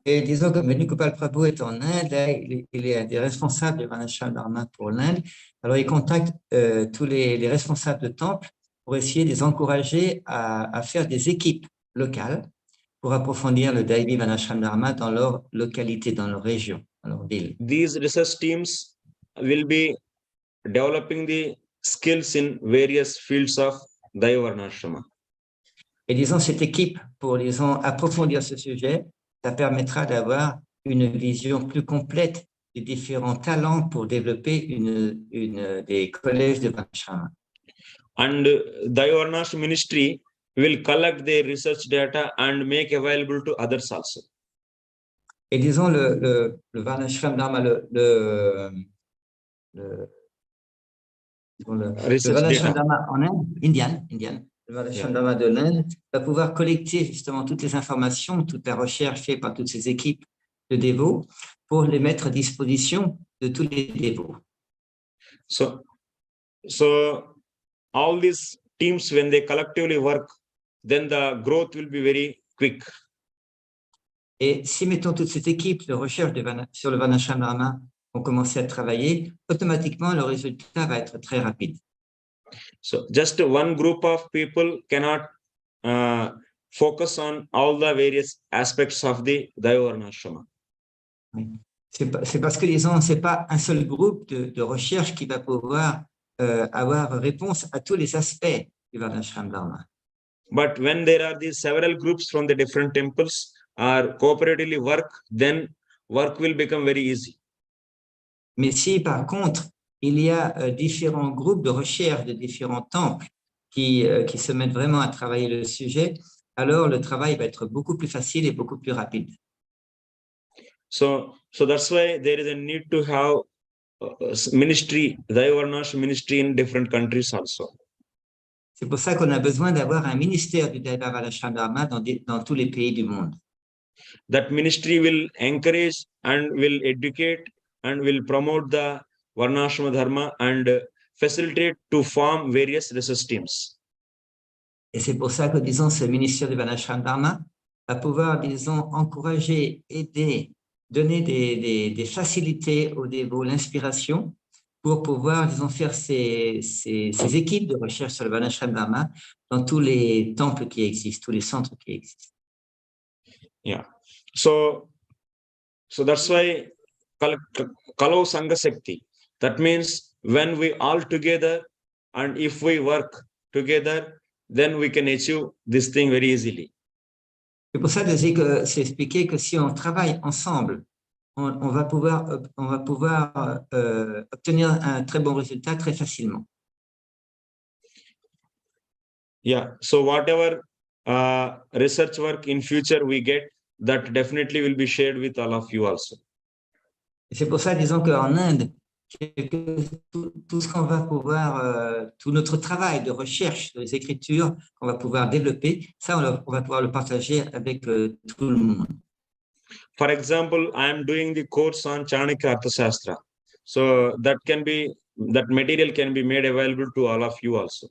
Et disons que Venugopal Prabhu est en Inde, là, il est un des responsables du Varnasrama Dharma pour l'Inde. Alors, il contacte tous les responsables de temples pour essayer de les encourager à faire des équipes locales pour approfondir le Daiva Varnasrama Dharma dans leur localité, dans leur région, dans leur ville. These research teams will be developing the skills in various fields of Daiva Varnasrama. Et disons, cette équipe, pour disons, approfondir ce sujet, ça permettra d'avoir une vision plus complète des différents talents pour développer des collèges de Varnasrama. And Daiva Varnasrama ministry will collect their research data and make available to others also. Et disons, le Varnasrama Dharma, Research Varnasrama data. Dharma en Inde, Indian, le Varnasrama Dharma de l'Inde, va pouvoir collecter justement toutes les informations, toute la recherche faite par toutes ces équipes de dévots pour les mettre à disposition de tous les dévots. So all these teams, when they collectively work, then the growth will be very quick. Et si, mettons, toute cette équipe de recherche sur le Varnasrama Dharma vont commencer à travailler, automatiquement, le résultat va être très rapide. So just one group of people cannot focus on all the various aspects of the Daiva Varnasrama. C'est parce que, disons, ce n'est pas un seul groupe de recherche qui va pouvoir avoir réponse à tous les aspects du Varnasrama Dharma. But when there are these several groups from the different temples are cooperatively work, then work will become very easy. Mais si, par contre, il y a différents groupes de recherche de différents temples qui se mettent vraiment à travailler le sujet, alors le travail va être beaucoup plus facile et beaucoup plus rapide. So that's why there is a need to have ministry, Daiva Varnasrama ministry in different countries also. C'est pour ça qu'on a besoin d'avoir un ministère du Daiva Varnasrama Dharma dans tous les pays du monde. That ministry will encourage and will educate and will promote the Varnasrama Dharma and facilitate to form various research teams. Et c'est pour ça que, disons, ce ministère du Varnasrama Dharma va pouvoir, disons, encourager, aider, donner des facilités aux dévots, l'inspiration pour pouvoir, disons, faire ces équipes de recherche sur le Varnasrama Dharma dans tous les temples qui existent, tous les centres qui existent. Yeah. So that's why Kalau Sangha Shakti. That means when we all together and if we work together, then we can achieve this thing very easily. C'est pour ça que c'est expliqué que si on travaille ensemble, on va pouvoir obtenir un très bon résultat très facilement. Yeah. So whatever research work in future we get, that definitely will be shared with all of you also. Et c'est pour ça, disons qu'en Inde, tout ce qu'on va pouvoir, tout notre travail de recherche sur les écritures qu'on va pouvoir développer, ça, on va pouvoir le partager avec tout le monde. For example, I am doing the course on Chanakya Arthashastra. So that material can be made available to all of you also.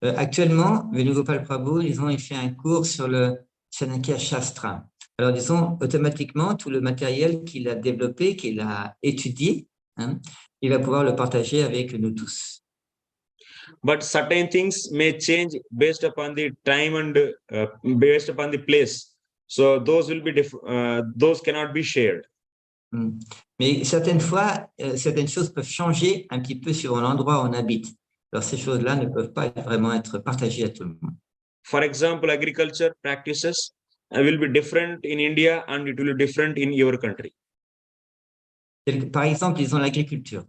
Actuellement, Venugopal Prabhu, disons, il fait un cours sur le Chanakya Shastra. Alors, disons, automatiquement, tout le matériel qu'il a développé, qu'il a étudié, il va pouvoir le partager avec nous tous. But certain things may change based upon the time and based upon the place. So those will be those cannot be shared. Mais certaines fois, certaines choses peuvent changer un petit peu sur l'endroit où on habite. Alors, ces choses-là ne peuvent pas vraiment être partagées à tout le monde. For example, agriculture practices will be different in India and it will be different in your country. Par exemple, disons l'agriculture.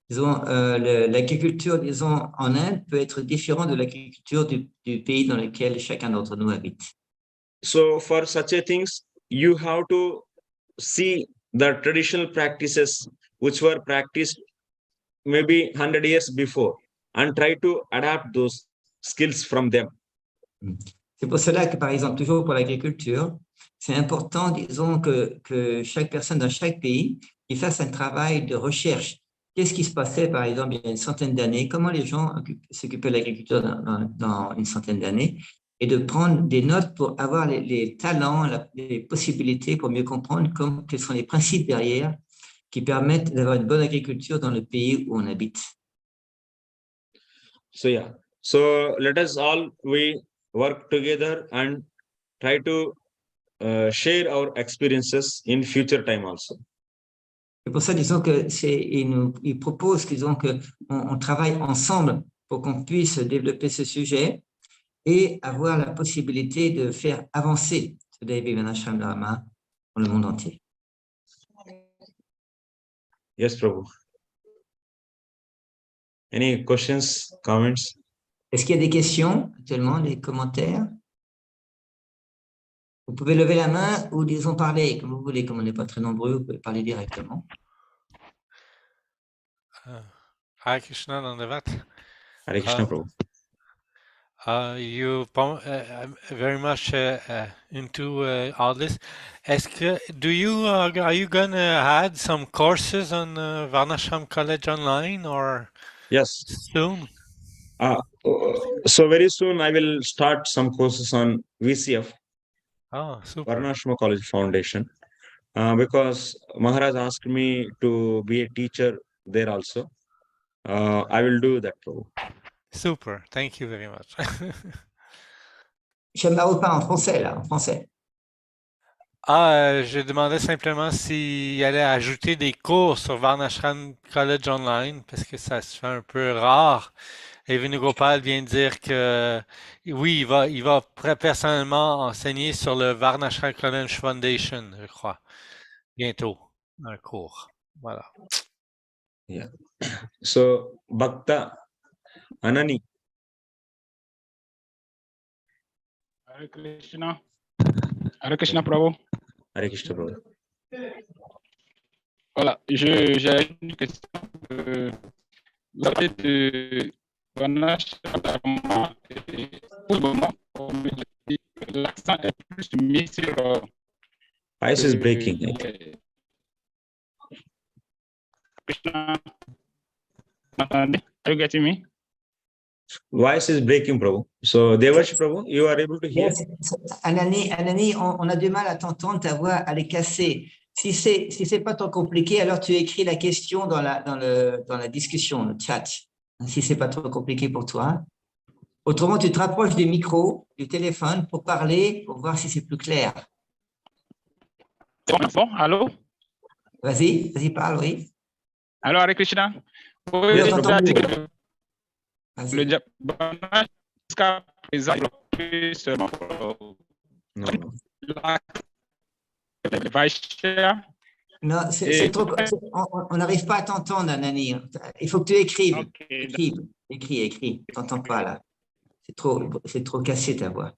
Disons, l'agriculture, disons, en Inde peut être différente de l'agriculture du pays dans lequel chacun d'entre nous habite. So for such a things, you have to see the traditional practices which were practiced maybe 100 years before and try to adapt those skills from them. C'est pour cela que, par exemple, toujours pour l'agriculture, c'est important, disons, que chaque personne dans chaque pays il fasse un travail de recherche. Qu'est-ce qui se passait, par exemple, il y a une centaine d'années? Comment les gens s'occupaient de l'agriculture dans une centaine d'années? et de prendre des notes pour avoir les talents, les possibilités pour mieux comprendre quels sont les principes derrière qui permettent d'avoir une bonne agriculture dans le pays où on habite. So yeah, so let us all we work together and try to share our experiences in future time also. C'est pour ça, disons que il propose, disons que on travaille ensemble pour qu'on puisse développer ce sujet et avoir la possibilité de faire avancer ce Daiva Varnasrama Dharma dans le monde entier. Yes, Prabhu. Any questions, comments? Est-ce qu'il y a des questions actuellement, des commentaires? Vous pouvez lever la main ou disons parler, comme vous voulez, comme on n'est pas très nombreux, vous pouvez parler directement. Hare Krishna Dandavat. Hare Krishna, Prabhu. You very much into all this. Are you gonna add some courses on Varnashram College online or Yes. soon? So very soon I will start some courses on VCF, Oh, super. Varnasrama College Foundation, because Maharaj asked me to be a teacher there also. I will do that, Prabhu. Super. Thank you very much. Je ne pas en français, là, en français. Je demandais simplement s'il allait ajouter des cours sur Varnashram College Online, parce que ça se fait un peu rare. Et Venugopal vient de dire que oui, il va personnellement enseigner sur le Varnashram College Foundation, je crois, bientôt, un cours. Voilà. Yeah. So Bhakta Anani. Hare Krishna. Hare Krishna, Prabhu. Hare Krishna, Prabhu. Voilà, j'ai une question. Vous avez de Varnasrama Dharma et pour le moment, l'accent est plus mis sur. Voice is breaking. Krishna. Are you getting me? Voice is breaking, Prabhu. So Devashi Prabhu, you are able to hear? Yes. Anani, on a du mal à t'entendre, ta voix, à les casser. Si c'est pas trop compliqué, alors tu écris la question dans la discussion, le chat. Si c'est pas trop compliqué pour toi. Autrement, tu te rapproches du micro, du téléphone pour parler, pour voir si c'est plus clair. Bon, allô? Vas-y, parle, oui. Allô, Hare Krishna. Oui, on t'entend dit mieux. que le Japan jusqu'à présent, il seulement No. Non, c'est trop. On n'arrive pas à t'entendre, Anani. Il faut que tu écrives. Okay. Écris. Je t'entends pas là. C'est trop cassé ta voix.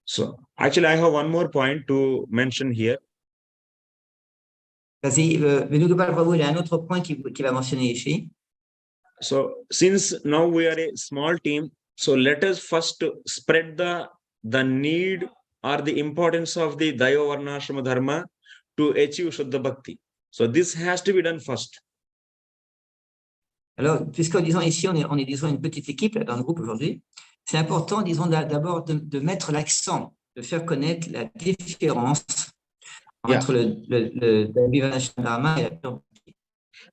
So actually, I have one more point to mention here. Vas-y, Venugopal Prabhu, il y a un autre point qu'il va mentionner ici. So since now we are a small team, so let us first spread the need or the importance of the Daiva Varnasrama Dharma to achieve Shuddha Bhakti. So this has to be done first. Alors, puisque disons ici, on est disons une petite équipe dans le groupe aujourd'hui, c'est important, disons d'abord de mettre l'accent, de faire connaître la différence entre le Daiva Varnasrama Dharma et la pure.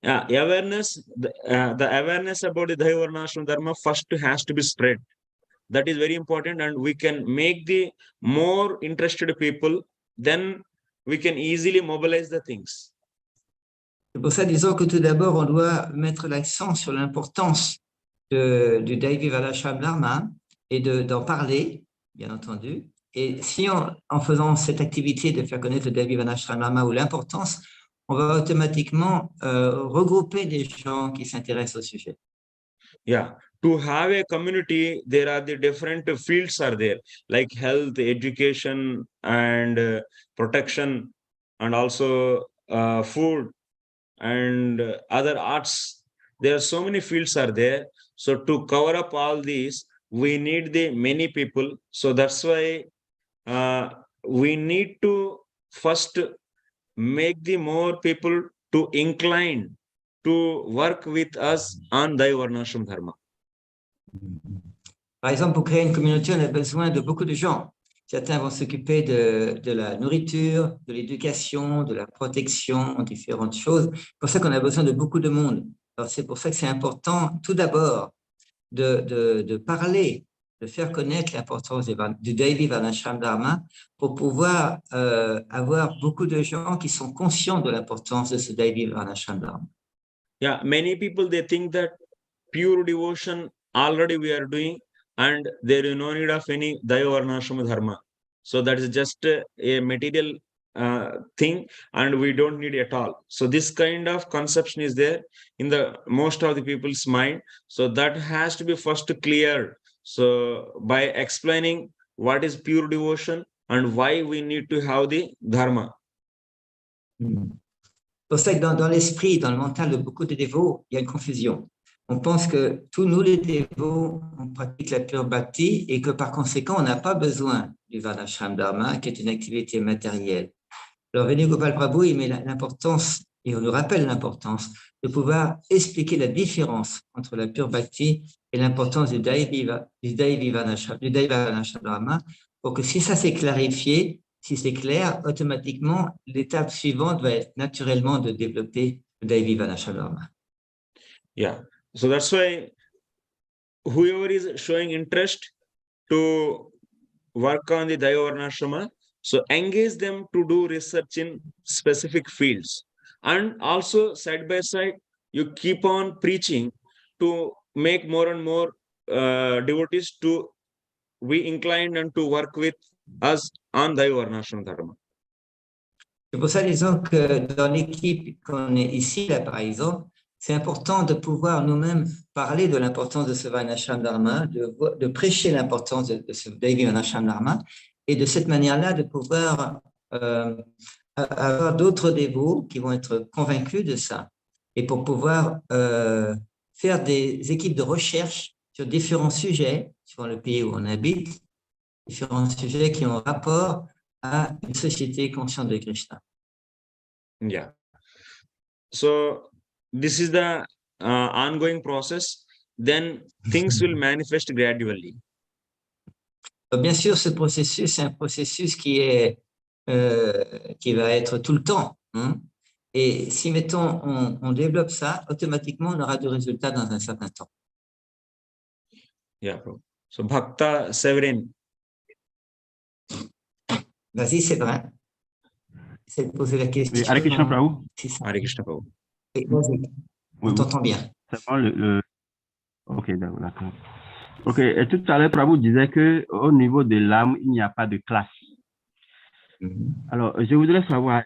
Yeah, the awareness about the Daiva Varnasrama Dharma first has to be spread. That is very important, and we can make the more interested people, then we can easily mobilize the things. C'est pour ça, disons que tout d'abord, on doit mettre l'accent sur l'importance du Daiva Varnasrama Dharma et d'en parler, bien entendu. Et si en faisant cette activité de faire connaître le Daiva Varnasrama Dharma ou l'importance, on va automatiquement regrouper des gens qui s'intéressent au sujet. Yeah, to have a community, there are the different fields are there, like health, education, and protection, and also food and other arts. There are so many fields are there. So to cover up all these, we need the many people. So that's why we need to first make the more people to incline to work with us on Daiva Varnasrama Dharma. Par exemple, pour créer une communauté, on a besoin de beaucoup de gens. Certains vont s'occuper de la nourriture, de l'éducation, de la protection, différentes choses. C'est pour ça qu'on a besoin de beaucoup de monde. Alors, c'est pour ça que c'est important, tout d'abord, de parler, de faire connaître l'importance du Daiva Varnasrama Dharma pour pouvoir avoir beaucoup de gens qui sont conscients de l'importance de ce Daiva Varnasrama Dharma. Yeah, many people, they think that pure devotion already we are doing and there is no need of any Daiva Varnasrama Dharma. So that is just a material thing and we don't need it at all. So this kind of conception is there in the most of the people's mind. So that has to be first cleared. So by explaining what is pure devotion and why we need to have the Dharma. C'est pour ça que dans l'esprit, dans le mental de beaucoup de dévots, il y a une confusion. On pense que tous nous, les dévots, on pratique la pure bhakti et que par conséquent, on n'a pas besoin du Varnasrama Dharma, qui est une activité matérielle. Alors, Venugopal Prabhu, il met l'importance, et on nous rappelle l'importance de pouvoir expliquer la différence entre la pure bhakti et l'importance du Daiva Varnasrama Dharma, pour que si ça s'est clarifié, si c'est clair, automatiquement, l'étape suivante va être naturellement de développer le Daiva Varnasrama Dharma. Yeah. So that's why whoever is showing interest to work on the Daiva Varnasrama, so engage them to do research in specific fields. And also side by side, you keep on preaching to make more and more devotees to be inclined and to work with us on Daiva Varnasrama Dharma. C'est pour ça, disons que dans l'équipe qu'on est ici, là, par exemple, c'est important de pouvoir nous-mêmes parler de l'importance de ce Varnasrama Dharma, de prêcher l'importance de ce Daiva Varnasrama Dharma, et de cette manière-là, de pouvoir avoir d'autres dévots qui vont être convaincus de ça, et pour pouvoir faire des équipes de recherche sur différents sujets, sur le pays où on habite, différents sujets qui ont rapport à une société consciente de Krishna. Yeah. So this is the ongoing process. Then things will manifest gradually. Bien sûr, ce processus, c'est un processus qui va être tout le temps. Hein? Et si, mettons, on développe ça, automatiquement, on aura du résultat dans un certain temps. Yeah. So Bhakta Severin. Vas-y, c'est vrai. C'est de poser la question. Hare Krishna Prabhu. Hare Krishna Prabhu. Vas-y, on t'entend bien. Seulement Ok, d'accord. Ok, et tout à l'heure, Prabhu disait qu'au niveau de l'âme, il n'y a pas de classe. Alors, je voudrais savoir,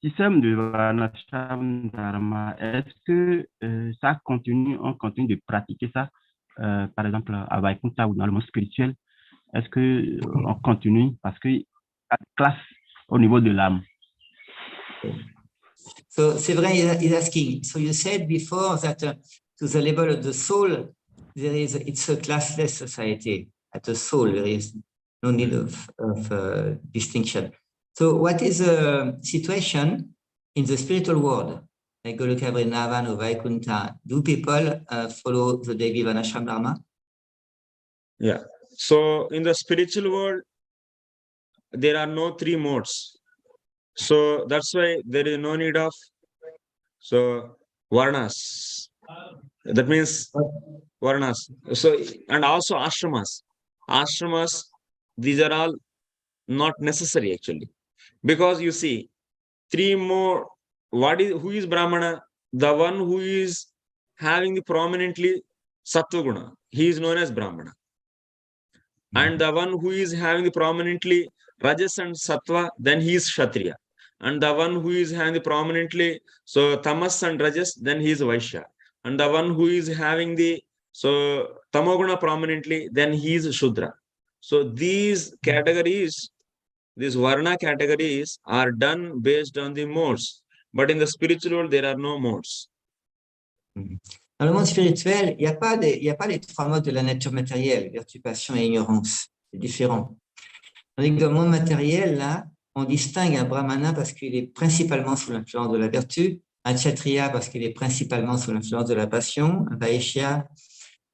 le système de Varnasrama Dharma, est-ce que on continue de pratiquer ça, par exemple, à Vaikuntha ou dans le monde spirituel? Est-ce qu'on continue parce qu'il y a de classe au niveau de l'âme? So, c'est vrai, he's asking. So you said before that to the level of the soul, it's a classless society. At the soul, there is no need of distinction. So what is the situation in the spiritual world? Like Goloka Vrindavan or Vaikuntha, do people follow the Daiva Varnasrama Dharma? Yeah. So in the spiritual world, there are no three modes. So that's why there is no need of varnas. That means varnas. So and also ashramas. Ashramas, these are all not necessary actually. Because you see, three more, who is Brahmana? The one who is having the prominently Sattva Guna, he is known as Brahmana. And the one who is having the prominently Rajas and Sattva, then he is Kshatriya. And the one who is having the prominently Tamas and Rajas, then he is Vaishya. And the one who is having the Tamoguna prominently, then he is Shudra. So these categories, these Varna categories are done based on the modes. But in the spiritual world, there are no modes. Dans le monde spirituel, il n'y a pas les trois modes de la nature matérielle, vertu, passion et ignorance. C'est différent. Tandis que dans le monde matériel, là, on distingue un brahmana parce qu'il est principalement sous l'influence de la vertu, un kshatriya parce qu'il est principalement sous l'influence de la passion, un vaishya,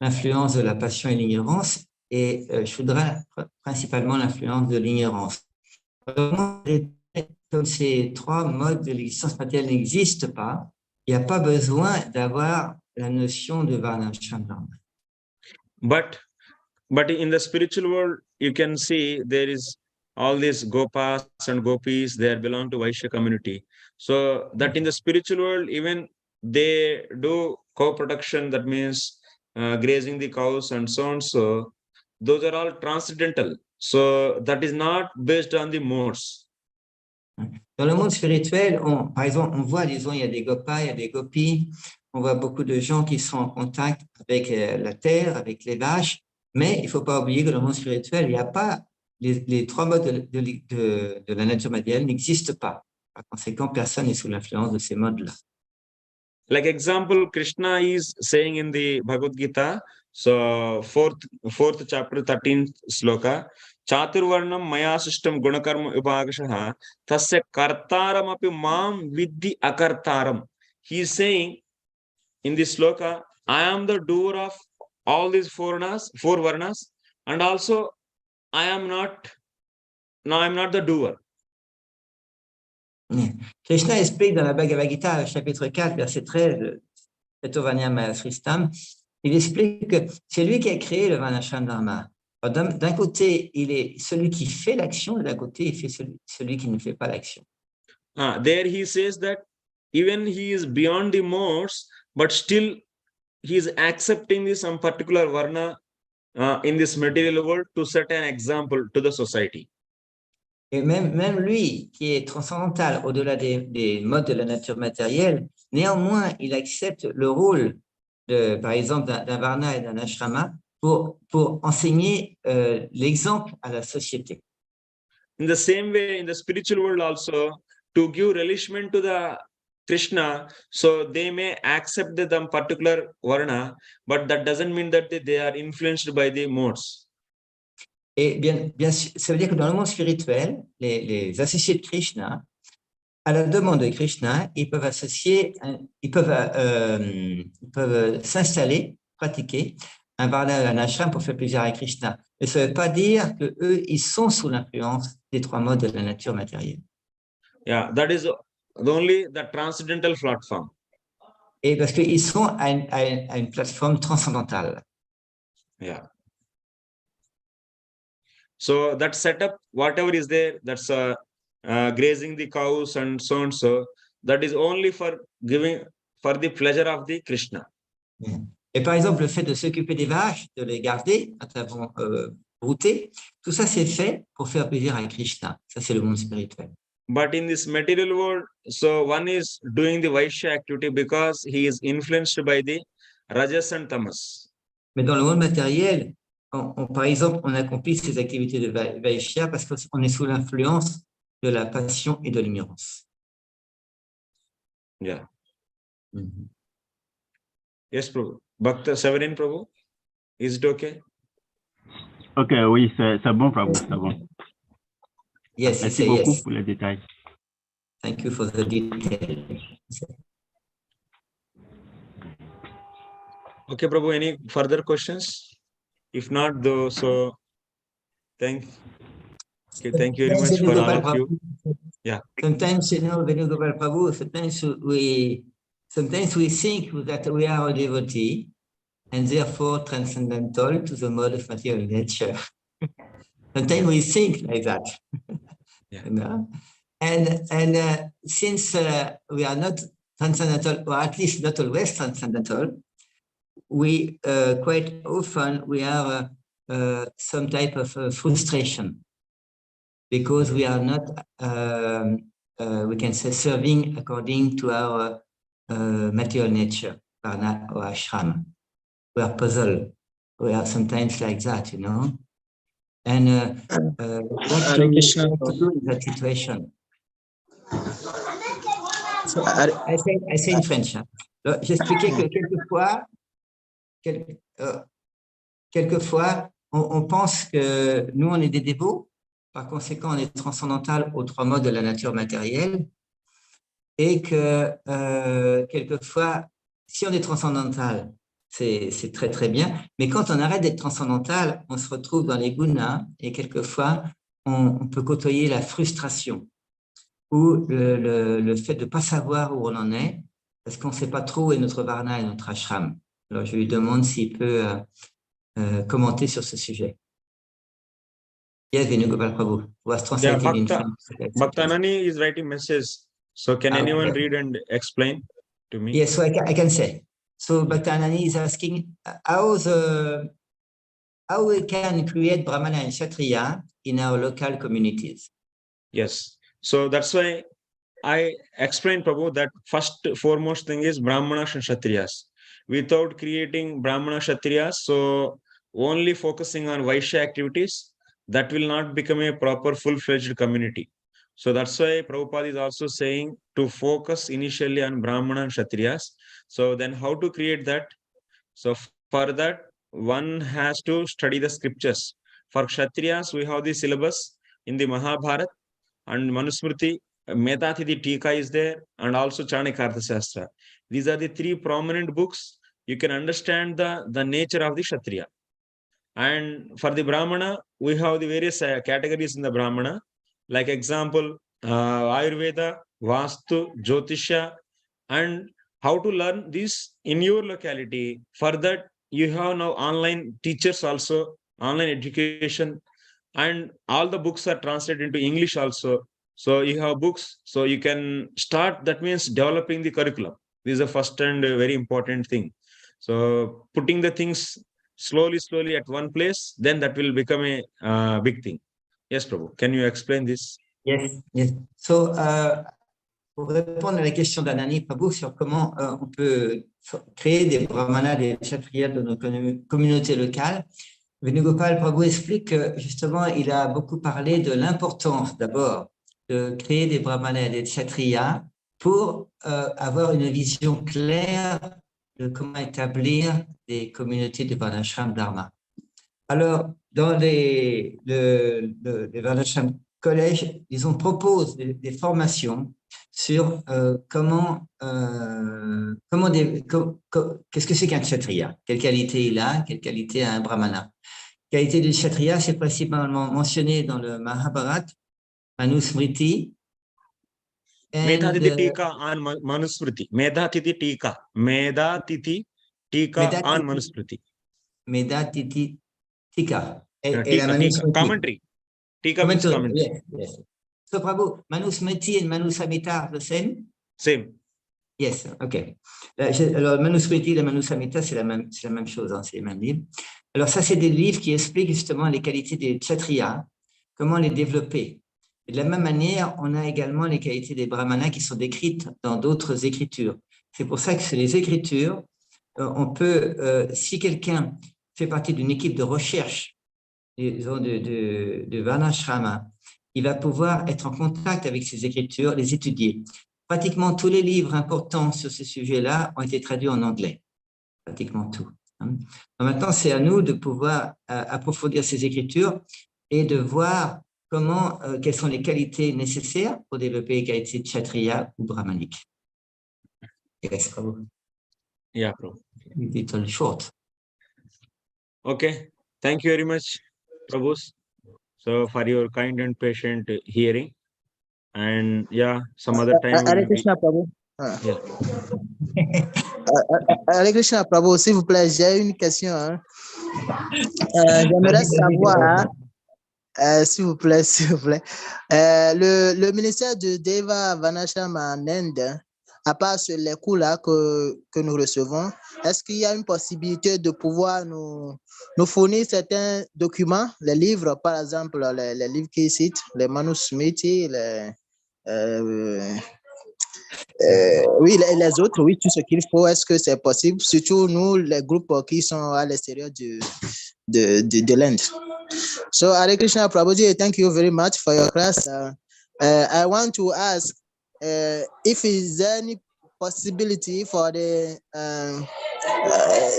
l'influence de la passion et l'ignorance, et Shudra, principalement l'influence de l'ignorance. Comme ces trois modes de l'existence matérielle n'existent pas, il n'y a pas besoin d'avoir la notion de Varnashrama Dharma. But in the spiritual world, you can see there is all these gopas and gopis, they belong to Vaishya community. So that in the spiritual world, even they do co-production, that means grazing the cows and so on. So those are all transcendental. So that is not based on the modes. Dans le monde spirituel, par exemple, on voit, disons, il y a des gopas, il y a des gopis, on voit beaucoup de gens qui sont en contact avec la terre, avec les vaches, mais il ne faut pas oublier que dans le monde spirituel, il n'y a pas, les trois modes de la nature matérielle n'existent pas. Par conséquent, personne n'est sous l'influence de ces modes-là. Like example, Krishna is saying in the Bhagavad Gita, so fourth chapter, 13th sloka, Chaturvarnam maya system gunakarma vibhagashaha tasya kartaram api mam vidhi akartaram. He is saying in this sloka, I am the doer of all these four varnas, and also I am not the doer. Krishna explique dans la Bhagavad Gita, chapitre 4, verset 13, de Chaturvarnam maya system, il explique que c'est lui qui a créé le Varnashrama Dharma. D'un côté, il est celui qui fait l'action, et d'un côté, il fait celui qui ne fait pas l'action. There he says that even he is beyond the modes, but still he is accepting some particular varna in this material world to set an example to the society. Et même lui, qui est transcendantal au-delà des modes de la nature matérielle, néanmoins, il accepte le rôle, par exemple, d'un varna et d'un ashrama pour enseigner l'exemple à la société. In the same way, in the spiritual world also, to give relishment to the Krishna, so they may accept the particular varna, but that doesn't mean that they are influenced by the modes. Et bien sûr, ça veut dire que dans le monde spirituel, les associés de Krishna, à la demande de Krishna, ils peuvent s'installer, pratiquer un varna et un ashram pour faire plaisir à Krishna. Mais ça ne veut pas dire qu'eux, ils sont sous l'influence des trois modes de la nature matérielle. Yeah, that is only the transcendental platform. Et parce qu'ils sont à une plateforme transcendantale. Yeah. So that setup, whatever is there, that's grazing the cows and so and so, that is only for the pleasure of the Krishna. Et par exemple, le fait de s'occuper des vaches, de les garder, avant brouter, tout ça c'est fait pour faire plaisir à Krishna. Ça c'est le monde spirituel. But in this material world, so one is doing the Vaishya activity because he is influenced by the Rajas and Tamas. Mais dans le monde matériel, par exemple, on accomplit ces activités de Vaishya parce qu'on est sous l'influence de la passion et de l'ignorance. Yeah. Mm-hmm. Yes, Prabhu. Bhakta Severin, Prabhu, is it okay? Ok, oui, c'est bon, Prabhu, c'est bon. Yes, merci beaucoup pour les détails. Thank you for the details. Okay, Prabhu, any further questions? If not, though, so thank you very much for all of you. Yeah. Sometimes, Venugopal Prabhu, sometimes we think that we are a devotee and therefore transcendental to the mode of material nature. Sometimes we think like that. Yeah. You know? And since we are not transcendental, or at least not always transcendental, we quite often we have some type of frustration because we are not, we can say, serving according to our material nature, varna or ashram. We are puzzled. We are sometimes like that, you know. And what to do in that situation? So, I say in French. Hein. J'expliquais que quelquefois, on pense que nous, on est des dévots, par conséquent, on est transcendantal aux trois modes de la nature matérielle, et que quelquefois, si on est transcendantal, c'est très, très bien. Mais quand on arrête d'être transcendantal, on se retrouve dans les gunas et quelquefois, on peut côtoyer la frustration ou le fait de ne pas savoir où on en est parce qu'on ne sait pas trop où est notre varna et notre ashram. Alors, je lui demande s'il peut commenter sur ce sujet. Yes, Venugopal Prabhu was Yeah, translating in French. Bhaktanani is writing message. So can anyone read and explain to me? Yes, so I can say. So Bhaktanani is asking how we can create Brahmana and Kshatriya in our local communities. Yes. So that's why I explained, Prabhu, that first foremost thing is Brahmanas and Kshatriyas. Without creating Brahmana Kshatriyas, so only focusing on Vaishya activities, that will not become a proper full-fledged community. So that's why Prabhupada is also saying to focus initially on Brahmana and Kshatriyas. So then how to create that? So for that, one has to study the scriptures. For Kshatriyas, we have the syllabus in the Mahabharata and Manusmriti. Metatithi Tika is there, and also Chanikartha Shastra. These are the three prominent books. You can understand the nature of the Kshatriya. And for the Brahmana, we have the various categories in the Brahmana. Like example, Ayurveda, Vastu, Jyotisha, and how to learn this in your locality. For that, you have now online teachers also, online education, and all the books are translated into English also. So you have books, so you can start, that means developing the curriculum. This is the first and very important thing. So putting the things slowly at one place, then that will become a big thing. Yes, Prabhu, can you explain this? Yes, yes. So, pour répondre à la question d'Anani Prabhu sur comment on peut créer des brahmanas, des kshatriyas dans nos communautés locales, Venugopal Prabhu explique que justement, il a beaucoup parlé de l'importance d'abord de créer des brahmanas et des kshatriyas pour avoir une vision claire de comment établir des communautés de Varnashram Dharma. Alors, dans les Varnashram collèges, ils ont proposé des formations sur qu'est-ce que c'est qu'un kshatriya, quelle qualité il a, quelle qualité a un brahmana. La qualité du kshatriya, c'est principalement mentionné dans le Mahabharata, Manusmriti. Medhatiti Tika on Manusmriti. Medhatiti Tika. Medhatiti Tika on Manusmriti. Medhatiti Tika. Tika. Commentary. Tika means commentary. Yes. So, Prabhu, Manusmriti and Manusamhita are the same? Same. Yes, OK. Alors, Manusmriti et Manusamhita, c'est la même chose, hein, c'est les mêmes livres. Alors, ça, c'est des livres qui expliquent justement les qualités des kshatriyas, comment les développer. Et de la même manière, on a également les qualités des brahmanas qui sont décrites dans d'autres écritures. C'est pour ça que c'est les écritures, on peut, si quelqu'un fait partie d'une équipe de recherche, disons de Varnashrama, il va pouvoir être en contact avec ces écritures, les étudier. Pratiquement tous les livres importants sur ce sujet-là ont été traduits en anglais. Pratiquement tout. Donc maintenant, c'est à nous de pouvoir approfondir ces écritures et de voir quelles sont les qualités nécessaires pour développer les qualités de kshatriya ou brahmanique. Yes, Prabhu. Yeah, Prabhu. It's all short. Okay. Thank you very much, Prabhu. So for your kind and patient hearing. And yeah, some other time. Hare Krishna, Prabhu. Yeah. Hare Krishna, Prabhu, s'il vous plaît, j'ai une question. Hein. J'aimerais savoir, s'il vous plaît, le ministère de Daiva Varnasrama en Inde, à part sur les cours-là que nous recevons, est-ce qu'il y a une possibilité de pouvoir nous fournir certains documents, les livres, par exemple, les livres qu'ils citent, les manusmriti, oui, les autres, oui, tout ce qu'il faut, est-ce que c'est possible, surtout nous, les groupes qui sont à l'extérieur de l'Inde. So, Hare Krishna Prabhuji, thank you very much for your class. I want to ask if is there any possibility for the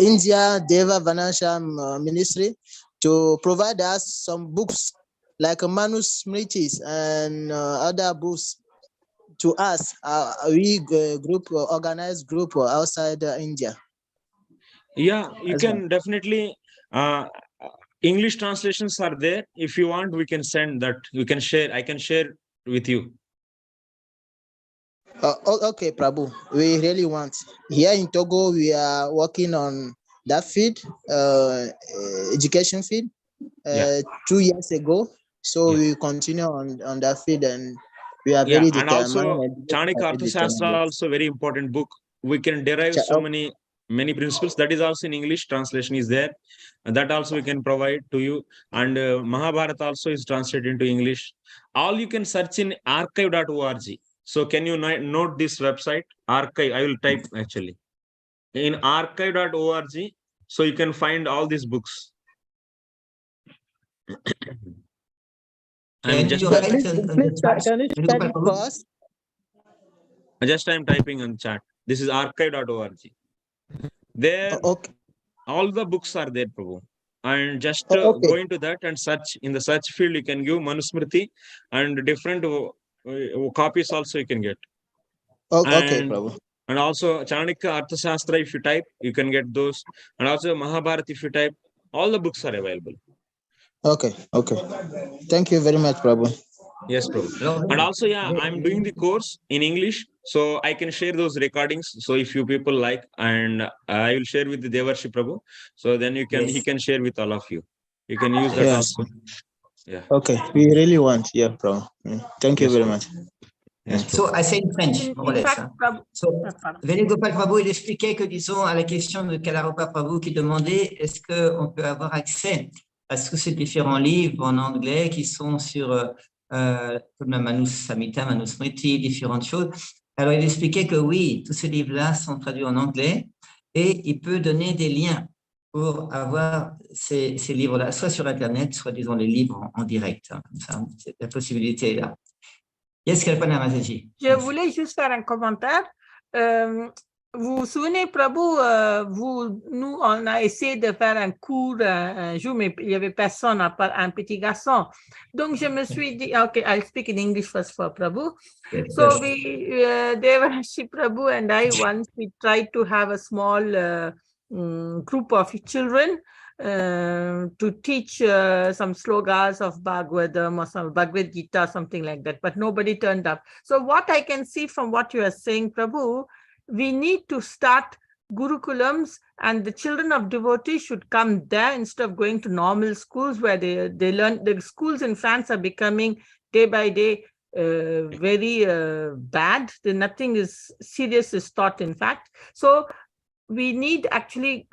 India Daiva Varnasrama Ministry to provide us some books like manusmritis and other books to us, we group, organized group outside India. Yeah, you as can definitely. English translations are there. If you want, we can send that. You can share. I can share with you. Okay, Prabhu. We really want. Here in Togo, we are working on that field, education field, Yeah. 2 years ago. So Yeah. we continue on that field, and we are Yeah, very and determined. also Chanik Arthashastra also very important book. We can derive so many principles. That is also in English translation is there. And that also we can provide to you. And Mahabharata also is translated into English. All you can search in archive.org. So can you note this website? Archive. I will type actually in archive.org. So you can find all these books. I'm just Can you spell it for us? I'm typing on chat. This is archive.org. There, Okay. all the books are there, Prabhu. And just Okay. go into that and search. In the search field, you can give Manusmriti and different copies also you can get. Okay, And, Prabhu. and also Chanakya Arthashastra, if you type, you can get those. And also Mahabharata, if you type, all the books are available. Okay. Thank you very much, Prabhu. Yes, Prabhu. And also, yeah, I'm doing the course in English, so I can share those recordings. So if you people like, and I will share with the Devarshi Prabhu. So then he can share with all of you. You can use that also. Yeah. Okay. We really want. Yeah, Prabhu. Thank you very much. Yes, So, I say in French, more or In less. fact, Prabhu, So, Venugopal Prabhu, il expliquait que, disons, à la question de Kalarupa Prabhu qui demandait est-ce qu'on peut avoir accès à tous ces différents livres en anglais qui sont sur, comme la Manus Samhita, Manusmriti, différentes choses. Alors, il expliquait que oui, tous ces livres-là sont traduits en anglais et il peut donner des liens pour avoir ces livres-là, soit sur Internet, soit, disons, les livres en direct. Hein, comme ça, la possibilité est là. Yes, je voulais juste faire un commentaire. Vous vous souvenez, Prabhu, nous, on a essayé de faire un cours un jour, mais il n'y avait personne à part un petit garçon. Donc, je me suis dit, okay, I'll speak in English first for Prabhu. Yes, So, Devarashi Prabhu and I, once we tried to have a small group of children to teach some slogas of Bhagavatam or some Bhagavad Gita, something like that, but nobody turned up. So what I can see from what you are saying, Prabhu, we need to start Gurukulams, and the children of devotees should come there instead of going to normal schools where they learn. The schools in France are becoming day by day very bad. Nothing is serious is taught, in fact. So we need actually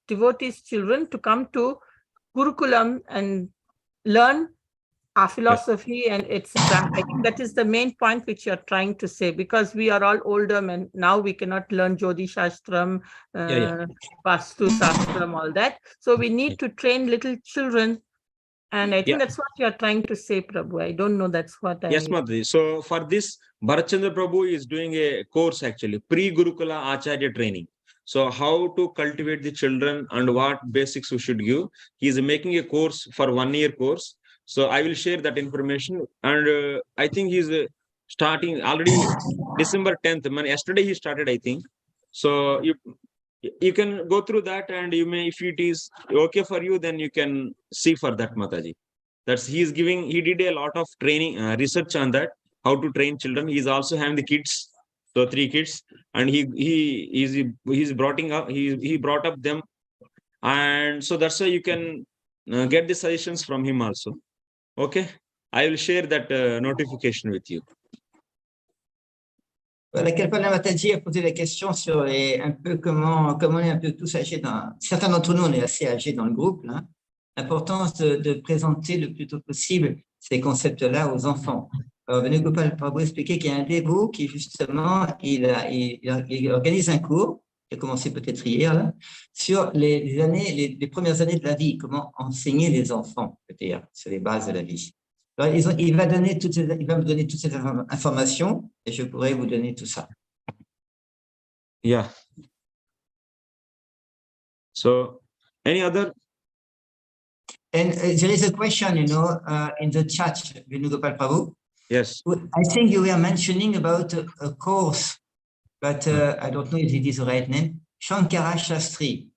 devotees' children to come to Gurukulam and learn our philosophy and etc. I think that is the main point which you're trying to say, because we are all older men now, we cannot learn Jodi Shastram, Vastu Shastram, all that. So we need to train little children. And I think that's what you're trying to say, Prabhu. I don't know, that's what Yes, Madhuri. So for this, Bharachandra Prabhu is doing a course actually, pre-Gurukula Acharya training. So how to cultivate the children and what basics we should give. He is making a course for 1 year course. So I will share that information. And I think he's starting already December 10th. Yesterday he started, I think. So you can go through that, and you may, if it is okay for you, then you can see for that, Mataji. That's he did a lot of training, research on that, how to train children. He's also having the kids, so 3 kids, and he's brought up them, and so that's why you can get the suggestions from him also. Okay, I will share that notification with you. Voilà, Kalpana Mataji a posé la question sur un peu comment on est un peu tous âgés certains d'entre nous, on est assez âgés dans le groupe, hein. L'importance de présenter le plus tôt possible ces concepts-là aux enfants. Alors, Venugopal Prabhu expliquait qu'il y a un dévot qui, justement, il organise un cours, qui a commencé peut-être hier, là, sur les premières années de la vie, comment enseigner les enfants, peut-être, sur les bases de la vie. Alors, il va me donner toutes ces informations et je pourrais vous donner tout ça. Yeah. So, any other? And there is a question, in the chat, Venugopal Prabhu. Yes. I think you were mentioning about a course, but I don't know if it is the right name. Shankara Shastri.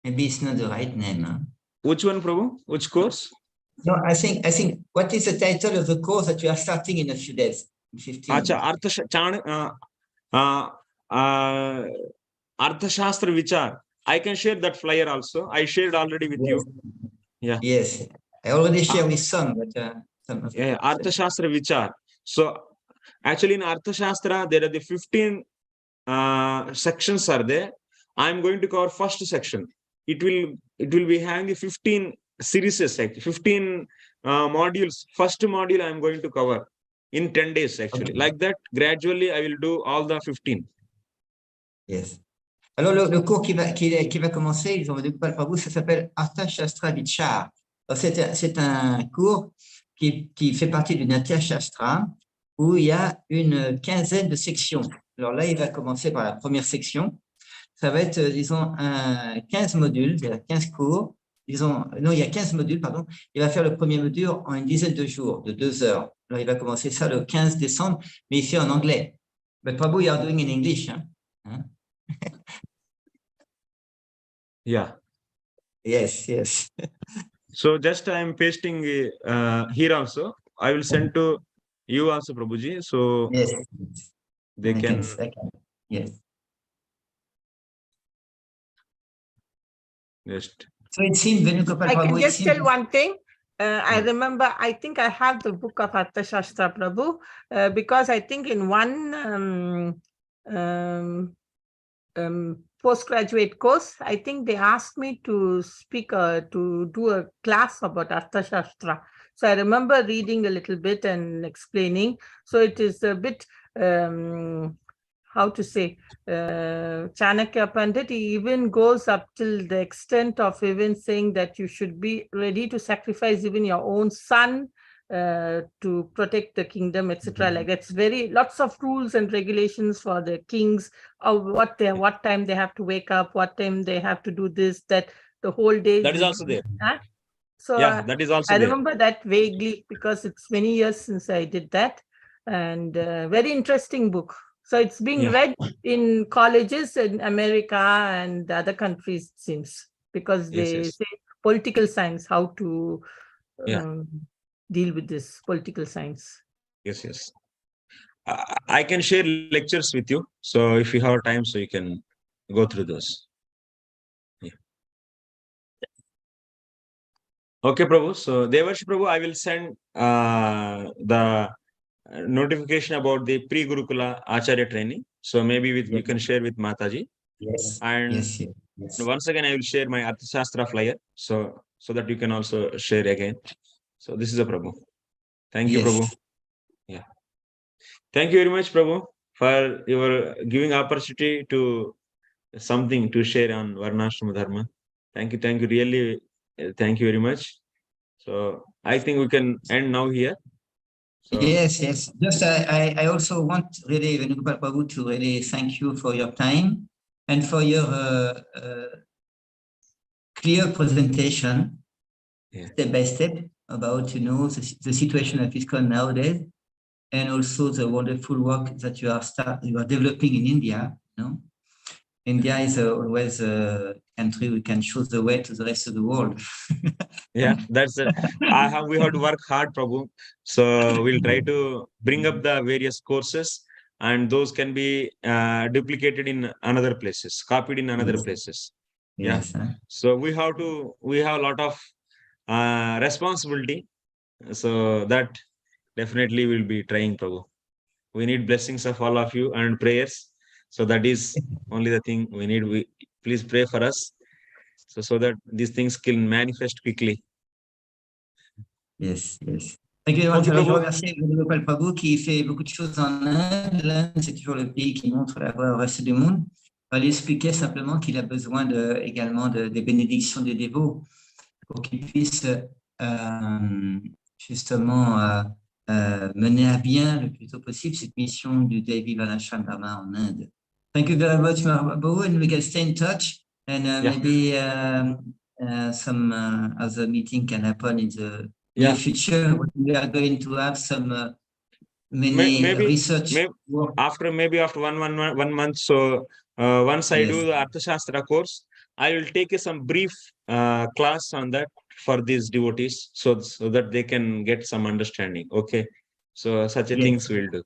Maybe it's not the right name. Huh? Which one, Prabhu? Which course? No, I think what is the title of the course that you are starting in a few days? 15 Acha, Arthashastra Vichar. I can share that flyer also. I shared already with you. Yeah. Yes. I already shared with some, but some of yeah, Arthashastra Vichar. So actually in Arthashastra, there are the 15 sections are there. I'm going to cover first section. It will be having the 15 series, 15 modules. First module I'm going to cover in 10 days actually. Okay. Like that, gradually I will do all the 15. Yes. Alors, le cours qui va commencer, ils ont découvert par vous, ça s'appelle Artha Shastra Vichar. C'est un cours qui fait partie du Natya Shastra où il y a une quinzaine de sections. Alors là, il va commencer par la première section. Ça va être, disons, 15 modules, il y a 15 cours. Non, il y a 15 modules, pardon. Il va faire le premier module en une dizaine de jours, de 2 heures. Alors, il va commencer ça le 15 décembre, mais il fait en anglais. But Prabhu, you are doing in English. Hein? Yeah. Yes, yes. So just I am pasting here also. I will send to you also, Prabhuji. So yes. they can. Yes. Just. So it seems Venugopal I Prabhu, can just tell one thing. I remember, I think I have the book of Arthashastra, Prabhu, because I think in one postgraduate course, I think they asked me to speak, to do a class about Arthashastra. So I remember reading a little bit and explaining. So it is a bit, how to say, Chanakya Pandit, he even goes up till the extent of even saying that you should be ready to sacrifice even your own son to protect the kingdom, etc. Like that's lots of rules and regulations for the kings of what time they have to wake up, what time they have to do this, that the whole day. That is also there. So yeah, that is also I there. remember that vaguely because it's many years since I did that, and very interesting book. So it's being read in colleges in America and other countries, it seems, because they say political science, how to deal with this political science. Yes. I can share lectures with you. So if you have time, so you can go through those. Yeah. Okay, Prabhu. So Devarshi Prabhu, I will send the notification about the pre-Gurukula Acharya training. So maybe you can share with Mataji. Yes. And yes. once again, I will share my Arthashastra flyer. So that you can also share again. So this is a Prabhu. Thank you, Prabhu. Yeah. Thank you very much, Prabhu, for your giving opportunity to something to share on Varnashrama Dharma. Thank you. Really, thank you very much. So I think we can end now here. So, yes. Just I also want really, Venugopal Prabhu, to really thank you for your time and for your clear presentation, step by step, about the situation of ISKCON nowadays, and also the wonderful work that you are developing in India. India is always a country we can show the way to the rest of the world. yeah, that's it. We have to work hard, Prabhu. So we'll try to bring up the various courses, and those can be duplicated in another places, copied in another places. Yes. So we have a lot of responsibility. So that definitely will be trying, Prabhu. We need blessings of all of you and prayers. So that is only the thing we need. Please pray for us. So that these things can manifest quickly. Yes. Thank you very much. Alors, je remercie Venugopal Prabhu qui fait beaucoup de choses en Inde. L'Inde, c'est toujours le pays qui montre la voie au reste du monde. On va lui expliquer simplement qu'il a besoin également des bénédictions des dévots pour qu'il puisse justement mener à bien le plus tôt possible cette mission du Daiva Varnasrama Dharma en Inde. Thank you very much, Prabhu, and we can stay in touch, and maybe some other meeting can happen in the near future. We are going to have some many research after 1 month. So once I do the Arthashastra course, I will take some brief class on that for these devotees, so that they can get some understanding. Okay, so such a Yes. things we'll do.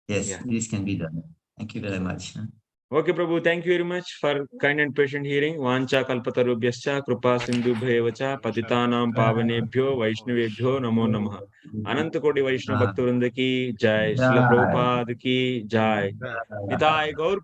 Yes, Yeah. this can be done. Thank you very much. Okay, Prabhu, thank you very much for kind and patient hearing. Vancha kalpatarubhyascha kripa sindhubhyev cha patitanam pavanebhyo vaishnavebhyo namo namah. अनंत कोटि वैष्णव भक्त वृंद की जय, श्रील प्रभुपाद की जय, निताय गौर